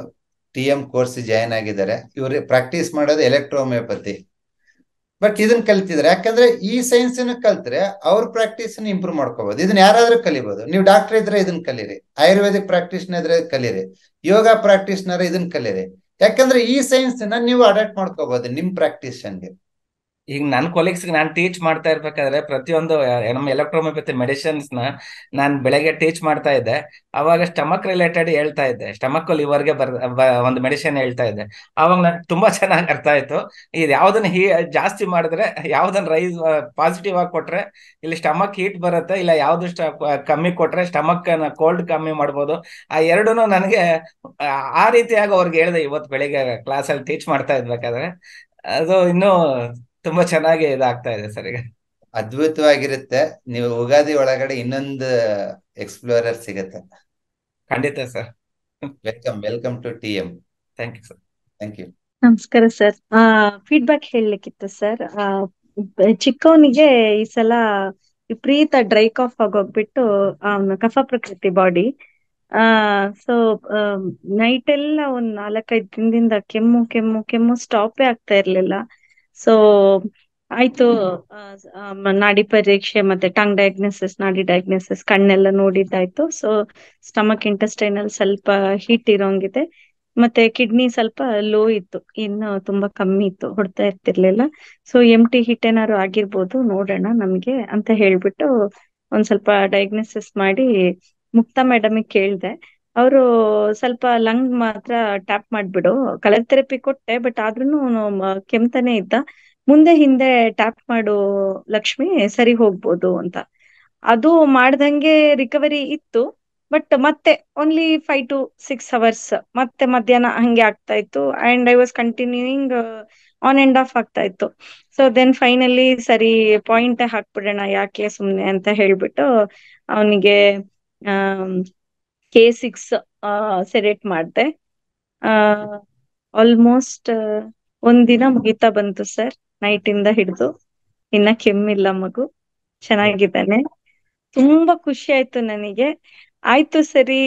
TM ಕೋರ್ಸ್ ಜಾಯ್ನ್ ಆಗಿದ್ದಾರೆ. ಇವರು ಪ್ರಾಕ್ಟೀಸ್ ಮಾಡೋದು ಎಲೆಕ್ಟ್ರೋಮಿಯೋಪತಿ. ಬಟ್ ಇದನ್ನ ಕಲ್ತಿದ್ರೆ, ಯಾಕಂದ್ರೆ ಈ ಸೈನ್ಸ್ ಕಲ್ತ್ರೆ ಅವ್ರ ಪ್ರಾಕ್ಟೀಸ್ ಇಂಪ್ರೂವ್ ಮಾಡ್ಕೋಬಹುದು. ಇದನ್ನ ಯಾರಾದ್ರೂ ಕಲಿಬಹುದು. ನೀವು ಡಾಕ್ಟರ್ ಇದ್ರೆ ಇದನ್ನ ಕಲೀರಿ, ಆಯುರ್ವೇದಿಕ್ ಪ್ರಾಕ್ಟೀಸ್ನರ್ ಇದ್ರೆ ಕಲೀರಿ, ಯೋಗ ಪ್ರಾಕ್ಟೀಸ್ನರ್ ಇದನ್ನ ಕಲೀರಿ. ಯಾಕಂದ್ರೆ ಈ ಸೈನ್ಸ್ ನೀವು ಅಡಾಪ್ಟ್ ಮಾಡ್ಕೋಬಹುದು ನಿಮ್ ಪ್ರಾಕ್ಟೀಷನ್ಗೆ. ಈಗ ನನ್ನ ಕೊಲೀಗ್ಸ್ ನಾನು ಟೀಚ್ ಮಾಡ್ತಾ ಇರ್ಬೇಕಾದ್ರೆ ಪ್ರತಿಯೊಂದು ನಮ್ಮ ಎಲೆಕ್ಟ್ರೋಮಿಯೋಪತಿ ಮೆಡಿಸಿನ್ಸ್ ನಾನು ಬೆಳಗ್ಗೆ ಟೀಚ್ ಮಾಡ್ತಾ ಇದ್ದೆ. ಅವಾಗ ಸ್ಟಮಕ್ ರಿಲೇಟೆಡ್ ಹೇಳ್ತಾ ಇದ್ದೆ, ಸ್ಟಮಕ್ ಲಿವರ್ಗೆ ಒಂದು ಮೆಡಿಸಿನ್ ಹೇಳ್ತಾ ಇದ್ದೆ. ಅವಾಗ ನಂಗೆ ತುಂಬಾ ಚೆನ್ನಾಗಿ ಅರ್ಥ ಆಯ್ತು. ಇದು ಯಾವ್ದನ್ನ ಜಾಸ್ತಿ ಮಾಡಿದ್ರೆ, ಯಾವ್ದನ್ನ ರೈಸ್ ಪಾಸಿಟಿವ್ ಆಗಿ ಕೊಟ್ರೆ ಇಲ್ಲಿ ಸ್ಟಮಕ್ ಹೀಟ್ ಬರುತ್ತೆ, ಇಲ್ಲ ಯಾವ್ದು ಕಮ್ಮಿ ಕೊಟ್ರೆ ಸ್ಟಮಕ್ ಕೋಲ್ಡ್ ಕಮ್ಮಿ ಮಾಡ್ಬೋದು. ಆ ಎರಡೂನು ನನಗೆ ಆ ರೀತಿಯಾಗಿ ಅವ್ರಿಗೆ ಹೇಳಿದೆ ಇವತ್ತು ಬೆಳಿಗ್ಗೆ ಕ್ಲಾಸಲ್ಲಿ ಟೀಚ್ ಮಾಡ್ತಾ ಇದ್ಬೇಕಾದ್ರೆ. ಅದು ಇನ್ನೂ ತುಂಬಾ ಚೆನ್ನಾಗಿ ಇದಾಗ್ತಾ ಇದೆ ಸರ್ ಈಗ. ಅದ್ಭುತವಾಗಿರುತ್ತೆ. ನೀವು ಯುಗಾದಿ ಒಳಗಡೆ ಇನ್ನೊಂದು ಎಕ್ಸ್ಪ್ಲೋರರ್ ಸಿಗುತ್ತೆ. ಖಂಡಿತ sir. Welcome to TM. Thank you sir. Thank you. ನಮಸ್ಕಾರ ಸರ್. ಫೀಡ್ಬ್ಯಾಕ್ ಹೇಳಲಿಕ್ಕಿತ್ತು ಸರ್. ಚಿಕ್ಕವನಿಗೆ ಈ ಸಲ ವಿಪರೀತ ಡ್ರೈ ಕಾಫ್ ಆಗೋಗ್ಬಿಟ್ಟು ಅವನ ಕಫ ಪ್ರಕೃತಿ ಬಾಡಿ. ಸೊ ನೈಟ್ ಎಲ್ಲ ಒಂದ್ 4-5 ದಿನದಿಂದ ಕೆಮ್ಮು ಕೆಮ್ಮು ಕೆಮ್ಮು ಸ್ಟಾಪೇ ಆಗ್ತಾ ಇರ್ಲಿಲ್ಲ. ಸೊ ಆಯ್ತು, ನಾಡಿ ಪರೀಕ್ಷೆ ಮತ್ತೆ ಟಂಗ್ ಡಯಾಗ್ನೋಸಿಸ್, ನಾಡಿ ಡಯಾಗ್ನೋಸಿಸ್, ಕಣ್ಣೆಲ್ಲ ನೋಡಿದ್ದಾಯ್ತು. ಸೊ ಸ್ಟಮಕ್ ಇಂಟೆಸ್ಟೈನಲ್ ಸ್ವಲ್ಪ ಹೀಟ್ ಇರೋಂಗಿದೆ, ಮತ್ತೆ ಕಿಡ್ನಿ ಸ್ವಲ್ಪ ಲೋ ಇತ್ತು, ಇನ್ನು ತುಂಬಾ ಕಮ್ಮಿ ಇತ್ತು, ಹೊಡ್ತಾ ಇರ್ತಿರ್ಲಿಲ್ಲ. ಸೊ MT ಹಿಟ್ ಏನಾದ್ರು ಆಗಿರ್ಬೋದು, ನೋಡೋಣ ನಮ್ಗೆ ಅಂತ ಹೇಳ್ಬಿಟ್ಟು ಒಂದ್ ಸ್ವಲ್ಪ ಡಯಾಗ್ನೋಸಿಸ್ ಮಾಡಿ ಮುಕ್ತಾ ಮೇಡಮಿಗೆ ಕೇಳ್ದೆ. ಅವರು ಸ್ವಲ್ಪ ಲಂಗ್ ಮಾತ್ರ ಟ್ಯಾಪ್ ಮಾಡ್ಬಿಡು, ಕಲರ್ ಥೆರಪಿ ಕೊಟ್ಟೆ, ಬಟ್ ಆದ್ರೂನು ಕೆಮ್ತಾನೆ ಇದ್ದ, ಮುಂದೆ ಹಿಂದೆ ಟ್ಯಾಪ್ ಮಾಡು ಲಕ್ಷ್ಮಿ, ಸರಿ ಹೋಗ್ಬೋದು ಅಂತ. ಅದು ಮಾಡ್ದಂಗೆ ರಿಕವರಿ ಇತ್ತು, ಬಟ್ ಮತ್ತೆ ಓನ್ಲಿ 5 to 6 hours ಮತ್ತೆ ಮಧ್ಯಾಹ್ನ ಹಂಗೆ ಆಗ್ತಾ ಇತ್ತು. And I was continuing on and of ಆಗ್ತಾ ಇತ್ತು. ಸೊ ದೆನ್ ಫೈನಲಿ ಸರಿ ಪಾಯಿಂಟ್ ಹಾಕ್ಬಿಡೋಣ ಯಾಕೆ ಸುಮ್ನೆ ಅಂತ ಹೇಳ್ಬಿಟ್ಟು ಅವನಿಗೆ K6 ಸೆಲೆಕ್ಟ್ ಮಾಡ್ದೆ. ಆಲ್ಮೋಸ್ಟ್ ಒಂದಿನ ಮುಗಿತಾ ಬಂತು ಸರ್, ನೈಟ್ ಇಂದ ಹಿಡಿದು. ಇನ್ನ ಕೆಮ್ಮಿಲ್ಲ, ಮಗು ಚೆನ್ನಾಗಿದ್ದಾನೆ. ತುಂಬಾ ಖುಷಿ ಆಯ್ತು ನನಗೆ. ಆಯ್ತು ಸರಿ,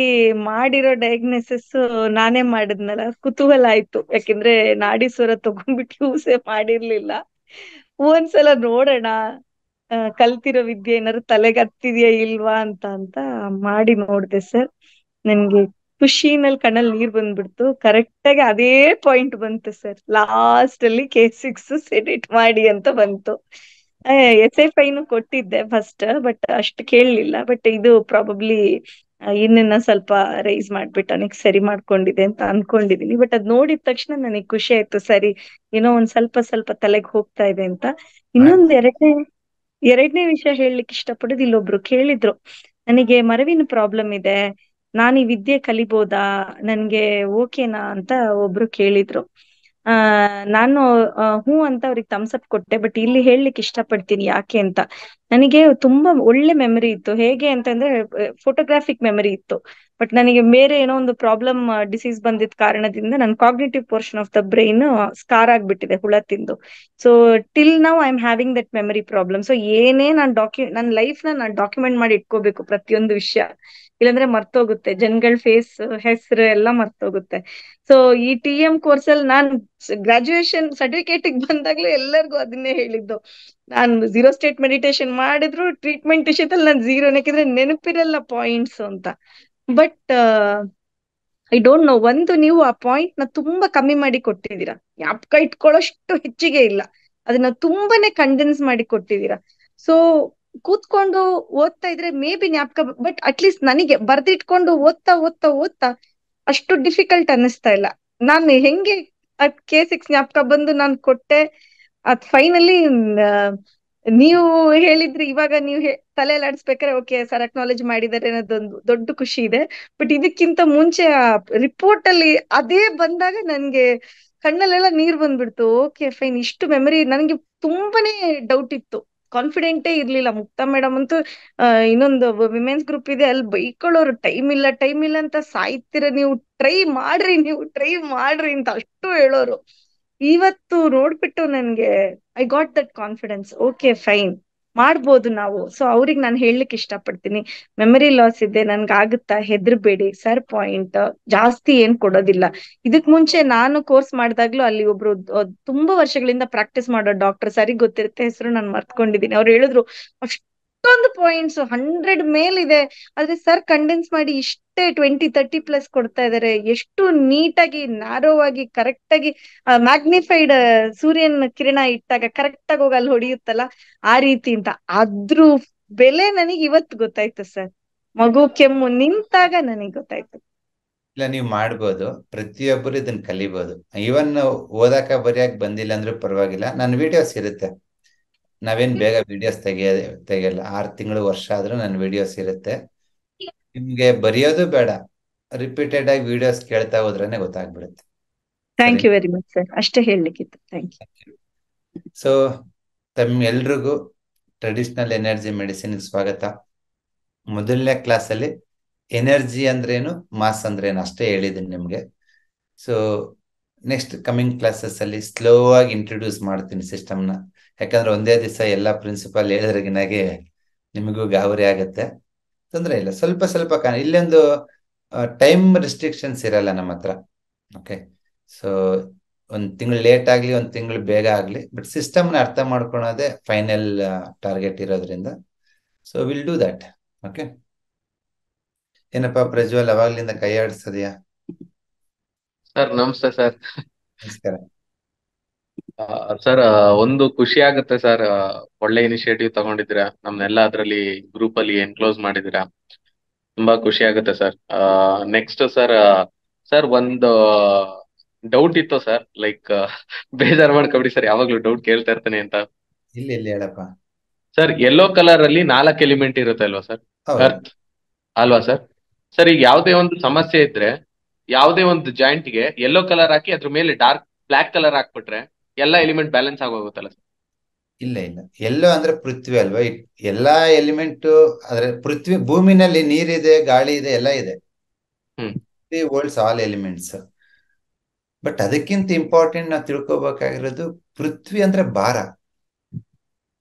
ಮಾಡಿರೋ ಡಯಾಗ್ನೋಸಿಸ್ ನಾನೇ ಮಾಡಿದ್ನಲ್ಲ, ಕುತೂಹಲ ಆಯ್ತು. ಯಾಕೆಂದ್ರೆ ನಾಡಿ ಸ್ವರ ತಗೊಂಡ್ಬಿಟ್ಟು ಯೂಸೇ ಮಾಡಿರ್ಲಿಲ್ಲ. ಒಂದ್ಸಲ ನೋಡೋಣ ಕಲ್ತಿರೋ ವಿದ್ಯೆ ಏನಾದ್ರು ತಲೆಗೆ ಹತ್ತಿದ್ಯಾ ಇಲ್ವಾ ಅಂತ ಮಾಡಿ ನೋಡ್ದೆ ಸರ್. ನನ್ಗೆ ಖುಷಿನಲ್ಲಿ ಕಣ್ಣಲ್ಲಿ ನೀರ್ ಬಂದ್ಬಿಡ್ತು. ಕರೆಕ್ಟ್ ಆಗಿ ಅದೇ ಪಾಯಿಂಟ್ ಬಂತು ಸರ್, ಲಾಸ್ಟ್ ಅಲ್ಲಿ K6 ಸೆಡಿಟ್ ಮಾಡಿ ಅಂತ ಬಂತು. SI5 ಕೊಟ್ಟಿದ್ದೆ ಫಸ್ಟ್, ಬಟ್ ಅಷ್ಟು ಕೇಳಲಿಲ್ಲ. ಬಟ್ ಇದು ಪ್ರಾಬಬ್ಲಿ ಇನ್ನನ್ನ ಸ್ವಲ್ಪ ರೈಸ್ ಮಾಡ್ಬಿಟ್ಟು ನನಗೆ ಸರಿ ಮಾಡ್ಕೊಂಡಿದೆ ಅಂತ ಅನ್ಕೊಂಡಿದೀನಿ. ಬಟ್ ಅದ್ ನೋಡಿದ ತಕ್ಷಣ ನನಗೆ ಖುಷಿ ಆಯ್ತು, ಸರಿ ಏನೋ ಒಂದ್ ಸ್ವಲ್ಪ ಸ್ವಲ್ಪ ತಲೆಗೆ ಹೋಗ್ತಾ ಇದೆ ಅಂತ. ಇನ್ನೊಂದ್ ಎರಡನೇ ವಿಷಯ ಹೇಳಲಿಕ್ಕೆ ಇಷ್ಟಪಡೋದು, ಇಲ್ಲೊಬ್ರು ಕೇಳಿದ್ರು ನನಗೆ ಮರವಿನ ಪ್ರಾಬ್ಲಮ್ ಇದೆ, ನಾನು ಈ ವಿದ್ಯೆ ಕಲಿಬೋದಾ, ನನ್ಗೆ ಓಕೆನಾ ಅಂತ ಒಬ್ರು ಕೇಳಿದ್ರು. ನಾನು ಹ್ಞೂ ಅಂತ ಅವ್ರಿಗೆ ಥಮ್ಸ್ ಅಪ್ ಕೊಟ್ಟೆ. ಬಟ್ ಇಲ್ಲಿ ಹೇಳಲಿಕ್ಕೆ ಇಷ್ಟಪಡ್ತೀನಿ ಯಾಕೆ ಅಂತ. ನನಗೆ ತುಂಬಾ ಒಳ್ಳೆ ಮೆಮರಿ ಇತ್ತು. ಹೇಗೆ ಅಂತಂದ್ರೆ ಫೋಟೋಗ್ರಾಫಿಕ್ ಮೆಮರಿ ಇತ್ತು. ಬಟ್ ನನಗೆ ಬೇರೆ ಏನೋ ಒಂದು ಪ್ರಾಬ್ಲಮ್, ಡಿಸೀಸ್ ಬಂದಿದ್ದ ಕಾರಣದಿಂದ ನನ್ನ cognitive portion of the brain scar ಆಗ್ಬಿಟ್ಟಿದೆ ಹುಳ ತಿಂದು. So till now I am having that memory problem. So ಏನೇ ನನ್ನ ಲೈಫ್ ನಾನು ಡಾಕ್ಯುಮೆಂಟ್ ಮಾಡಿ ಇಟ್ಕೋಬೇಕು ಪ್ರತಿಯೊಂದು ವಿಷಯ, ಇಲ್ಲಾಂದ್ರೆ ಮರ್ತೋಗುತ್ತೆ. ಜನಗಳ ಫೇಸ್, ಹೆಸರು ಎಲ್ಲ ಮರ್ತೋಗುತ್ತೆ. ಸೊ ಈ TM ಕೋರ್ಸ್ ಅಲ್ಲಿ ನಾನು ಗ್ರಾಜುಯೇಷನ್ ಸರ್ಟಿಫಿಕೇಟ್ ಬಂದಾಗ್ಲೂ ಎಲ್ಲರಿಗೂ ಅದನ್ನೇ ಹೇಳಿದ್ದು, ನಾನು 0 ಸ್ಟೇಟ್ ಮೆಡಿಟೇಷನ್ ಮಾಡಿದ್ರು ಟ್ರೀಟ್ಮೆಂಟ್ ವಿಷಯದಲ್ಲಿ ನಾನು 0, ಯಾಕಂದ್ರೆ ನೆನಪಿರಲ್ಲ ಪಾಯಿಂಟ್ಸ್ ಅಂತ. ಬಟ್ ಐ ಡೋಂಟ್ ನೋ, ಒಂದು ನೀವು ಆ ಪಾಯಿಂಟ್ ನ ತುಂಬಾ ಕಮ್ಮಿ ಮಾಡಿ ಕೊಟ್ಟಿದ್ದೀರಾ, ಜ್ಞಾಪಕ ಇಟ್ಕೊಳ್ಳೋಷ್ಟು ಹೆಚ್ಚಿಗೆ ಇಲ್ಲ, ಅದನ್ನ ತುಂಬಾನೇ ಕಂಡೆನ್ಸ್ ಮಾಡಿ ಕೊಟ್ಟಿದ್ದೀರಾ. ಸೊ ಕೂತ್ಕೊಂಡು ಓದ್ತಾ ಇದ್ರೆ ಮೇ ಬಿ ಜ್ಞಾಪಕ, ಬಟ್ ಅಟ್ಲೀಸ್ಟ್ ನನಗೆ ಬರ್ದಿಟ್ಕೊಂಡು ಓದ್ತಾ ಓದ್ತಾ ಓದ್ತಾ ಅಷ್ಟು ಡಿಫಿಕಲ್ಟ್ ಅನ್ನಿಸ್ತಾ ಇಲ್ಲ. ನಾನು ಹೆಂಗೆ K6 ಜ್ಞಾಪಕ ಬಂದು ನಾನು ಕೊಟ್ಟೆ, ಅದ್ ಫೈನಲಿ ನೀವು ಹೇಳಿದ್ರಿ. ಇವಾಗ ನೀವು ತಲೆಯಲ್ಲಿ ಆಡಿಸ್ಬೇಕಾದ್ರೆ ಓಕೆ ಸರ್ ಅಕ್ನಾಲೇಜ್ ಮಾಡಿದ್ದಾರೆ ಅನ್ನೋದೊಂದು ದೊಡ್ಡ ಖುಷಿ ಇದೆ. ಬಟ್ ಇದಕ್ಕಿಂತ ಮುಂಚೆ ಆ ರಿಪೋರ್ಟ್ ಅಲ್ಲಿ ಅದೇ ಬಂದಾಗ ನನ್ಗೆ ಕಣ್ಣಲ್ಲೆಲ್ಲ ನೀರ್ ಬಂದ್ಬಿಡ್ತು. ಓಕೆ ಫೈನ್, ಇಷ್ಟು ಮೆಮರಿ ನನಗೆ ತುಂಬಾನೇ ಡೌಟ್ ಇತ್ತು. ಕಾನ್ಫಿಡೆಂಟೇ ಇರ್ಲಿಲ್ಲ. ಮುಕ್ತಾ ಮೇಡಮ್ ಅಂತೂ ಇನ್ನೊಂದು ವಿಮೆನ್ಸ್ ಗ್ರೂಪ್ ಇದೆ, ಅಲ್ಲಿ ಬೈಕೊಳ್ಳೋರು, ಟೈಮ್ ಇಲ್ಲ ಅಂತ ಸಾಯ್ತೀರ, ನೀವು ಟ್ರೈ ಮಾಡ್ರಿ ಅಂತ ಅಷ್ಟು ಹೇಳೋರು. ಇವತ್ತು ನೋಡ್ಬಿಟ್ಟು ನನ್ಗೆ I got that confidence. Okay fine, ಮಾಡ್ಬೋದು ನಾವು. ಸೊ ಅವ್ರಿಗೆ ನಾನು ಹೇಳಲಿಕ್ಕೆ ಇಷ್ಟಪಡ್ತೀನಿ, ಮೆಮರಿ ಲಾಸ್ ಇದೆ, ನನ್ಗಾಗುತ್ತಾ, ಹೆದರ್ಬೇಡಿ. ಸರ್ ಪಾಯಿಂಟ್ ಜಾಸ್ತಿ ಏನ್ ಕೊಡೋದಿಲ್ಲ. ಇದಕ್ ಮುಂಚೆ ನಾನು ಕೋರ್ಸ್ ಮಾಡಿದಾಗ್ಲೂ ಅಲ್ಲಿ ಒಬ್ರು ತುಂಬಾ ವರ್ಷಗಳಿಂದ ಪ್ರಾಕ್ಟೀಸ್ ಮಾಡೋ ಡಾಕ್ಟರ್, ಸರಿಗೆ ಗೊತ್ತಿರುತ್ತೆ, ಹೆಸರು ನಾನು ಮರ್ತ್ಕೊಂಡಿದ್ದೀನಿ, ಅವ್ರು ಹೇಳಿದ್ರು ಅಷ್ಟೊಂದು ಪಾಯಿಂಟ್ಸ್ 100 ಮೇಲಿದೆ, ಆದ್ರೆ ಸರ್ ಕಂಡೆನ್ಸ್ ಮಾಡಿ ಇಷ್ಟೇ 20-30+ ಕೊಡ್ತಾ ಇದಾರೆ. ಎಷ್ಟು ನೀಟಾಗಿ, ನ್ಯಾರೋ ಆಗಿ, ಕರೆಕ್ಟ್ ಆಗಿ, ಮ್ಯಾಗ್ನಿಫೈಡ್ ಸೂರ್ಯನ ಕಿರಣ ಇಟ್ಟಾಗ ಕರೆಕ್ಟ್ ಆಗಿ ಹೋಗಿ ಅಲ್ಲಿ ಹೊಡಿಯುತ್ತಲ್ಲ, ಆ ರೀತಿ ಅಂತ. ಅದ್ರ ಬೆಲೆ ನನಗೆ ಇವತ್ತು ಗೊತ್ತಾಯ್ತು ಸರ್. ಮಗು ಕೆಮ್ಮು ನಿಂತಾಗ ನನಗೆ ಗೊತ್ತಾಯ್ತು. ಇಲ್ಲ, ನೀವು ಮಾಡ್ಬೋದು, ಪ್ರತಿಯೊಬ್ಬರು ಇದನ್ನ ಕಲಿಬಹುದು. ಇವನ್ ಓದಾಕ ಬರೆಯಕ್ ಬಂದಿಲ್ಲ ಅಂದ್ರೂ ಪರವಾಗಿಲ್ಲ, ನನ್ನ ವಿಡಿಯೋಸ್ ಇರುತ್ತೆ. ನಾವೇನ್ ಬೇಗ ವಿಡಿಯೋಸ್ ತೆಗಿಯಲ್ಲ, 6 ತಿಂಗಳು ವರ್ಷ ಆದ್ರೂ ನನ್ನ ವಿಡಿಯೋಸ್ ಇರುತ್ತೆ. ನಿಮ್ಗೆ ಬರೆಯೋದು ಬೇಡ, ರಿಪೀಟೆಡ್ ಆಗಿ ವಿಡಿಯೋಸ್ ಕೇಳ್ತಾ ಹೋದ್ರೇನೆ ಗೊತ್ತಾಗ್ಬಿಡುತ್ತೆ. Thank you very much sir, ಅಷ್ಟೇ ಹೇಳಲಿಕ್ಕಿತ್ತು. Thank you. ಸೊ ತಮ್ಮೆಲ್ರಿಗೂ ಟ್ರೆಡಿಷನಲ್ ಎನರ್ಜಿ ಮೆಡಿಸಿನ್ ಸ್ವಾಗತ. ಮೊದಲನೇ ಕ್ಲಾಸಲ್ಲಿ ಎನರ್ಜಿ ಅಂದ್ರೇನು, ಮಾಸ್ ಅಂದ್ರೇನು ಅಷ್ಟೇ ಹೇಳಿದ್ದೀನಿ ನಿಮ್ಗೆ. ಸೊ ನೆಕ್ಸ್ಟ್ ಕಮಿಂಗ್ ಕ್ಲಾಸಸ್ ಅಲ್ಲಿ ಸ್ಲೋ ಆಗಿ ಇಂಟ್ರೊಡ್ಯೂಸ್ ಮಾಡ್ತೀನಿ ಸಿಸ್ಟಮ್ನ. ಯಾಕಂದ್ರೆ ಒಂದೇ ದಿವಸ ಎಲ್ಲ ಪ್ರಿನ್ಸಿಪಲ್ ಹೇಳಿದ್ರಗಿನಾಗೆ ನಿಮಗೂ ಗಾಬರಿ ಆಗುತ್ತೆ. ತೊಂದರೆ ಇಲ್ಲ, ಸ್ವಲ್ಪ ಸ್ವಲ್ಪ ಇಲ್ಲೊಂದು ಟೈಮ್ ರೆಸ್ಟ್ರಿಕ್ಷನ್ಸ್ ಇರಲ್ಲ ನಮ್ಮ ಹತ್ರ. ಓಕೆ, ಸೊ 1 ತಿಂಗಳು ಲೇಟ್ ಆಗ್ಲಿ, 1 ತಿಂಗಳು ಬೇಗ ಆಗ್ಲಿ, ಬಟ್ ಸಿಸ್ಟಮ್ನ ಅರ್ಥ ಮಾಡ್ಕೊಳೋದೇ ಫೈನಲ್ ಟಾರ್ಗೆಟ್ ಇರೋದ್ರಿಂದ. So will do that. Okay, ಏನಪ್ಪಾ ಪ್ರಜ್ವಲ್, ಅವಾಗ್ಲಿಂದ ಕೈ ಆಡಿಸೋದ್ಯಾ? ಸರ್ ನಮಸ್ತೆ ಸರ್. ನಮಸ್ಕಾರ. ಸರ್ ಒಂದು ಖುಷಿ ಆಗುತ್ತೆ ಸರ್, ಒಳ್ಳೆ ಇನಿಷಿಯೇಟಿವ್ ತಗೊಂಡಿದ್ದೀರಾ, ನಮ್ನೆಲ್ಲ ಅದ್ರಲ್ಲಿ ಗ್ರೂಪ್ ಅಲ್ಲಿ ಎನ್ಕ್ಲೋಸ್ ಮಾಡಿದೀರಾ, ತುಂಬಾ ಖುಷಿ ಆಗುತ್ತೆ ಸರ್. ನೆಕ್ಸ್ಟ್ ಸರ್, ಒಂದು ಡೌಟ್ ಇತ್ತು ಸರ್, ಲೈಕ್ ಬೇಜಾರು ಮಾಡ್ಕೊಬಿಡಿ ಸರ್, ಯಾವಾಗ್ಲೂ ಡೌಟ್ ಕೇಳ್ತಾ ಇರ್ತಾನೆ ಅಂತ. ಇಲ್ಲಿ ಹೇಳಪ್ಪ. ಸರ್ ಯೆಲ್ಲೋ ಕಲರ್ ಅಲ್ಲಿ 4 ಎಲಿಮೆಂಟ್ ಇರುತ್ತೆ ಅಲ್ವಾ ಸರ್, ಅರ್ತ್ ಅಲ್ವಾ ಸರ್? ಸರ್ ಈಗ ಯಾವುದೇ ಒಂದು ಸಮಸ್ಯೆ ಇದ್ರೆ, ಯಾವುದೇ ಒಂದು ಜಾಯಿಂಟ್ ಗೆ ಯೆಲ್ಲೋ ಕಲರ್ ಹಾಕಿ ಅದ್ರ ಮೇಲೆ ಡಾರ್ಕ್ ಬ್ಲಾಕ್ ಕಲರ್ ಹಾಕ್ಬಿಟ್ರೆ ಎಲ್ಲಾ ಎಲಿಮೆಂಟ್ ಬ್ಯಾಲೆನ್ಸ್ ಆಗೋಗುತ್ತಲ್ಲ ಸರ್? ಇಲ್ಲ, ಎಲ್ಲೋ ಅಂದ್ರೆ ಪೃಥ್ವಿ ಅಲ್ವಾ, ಎಲ್ಲಾ ಎಲಿಮೆಂಟ್. ಆದ್ರೆ ಪೃಥ್ವಿ, ಭೂಮಿನಲ್ಲಿ ನೀರಿದೆ, ಗಾಳಿ ಇದೆ, ಎಲ್ಲ ಇದೆ. Holds all elements. ಬಟ್ ಅದಕ್ಕಿಂತ ಇಂಪಾರ್ಟೆಂಟ್ ನಾವು ತಿಳ್ಕೊಬೇಕಾಗಿರೋದು, ಪೃಥ್ವಿ ಅಂದ್ರೆ ಭಾರ,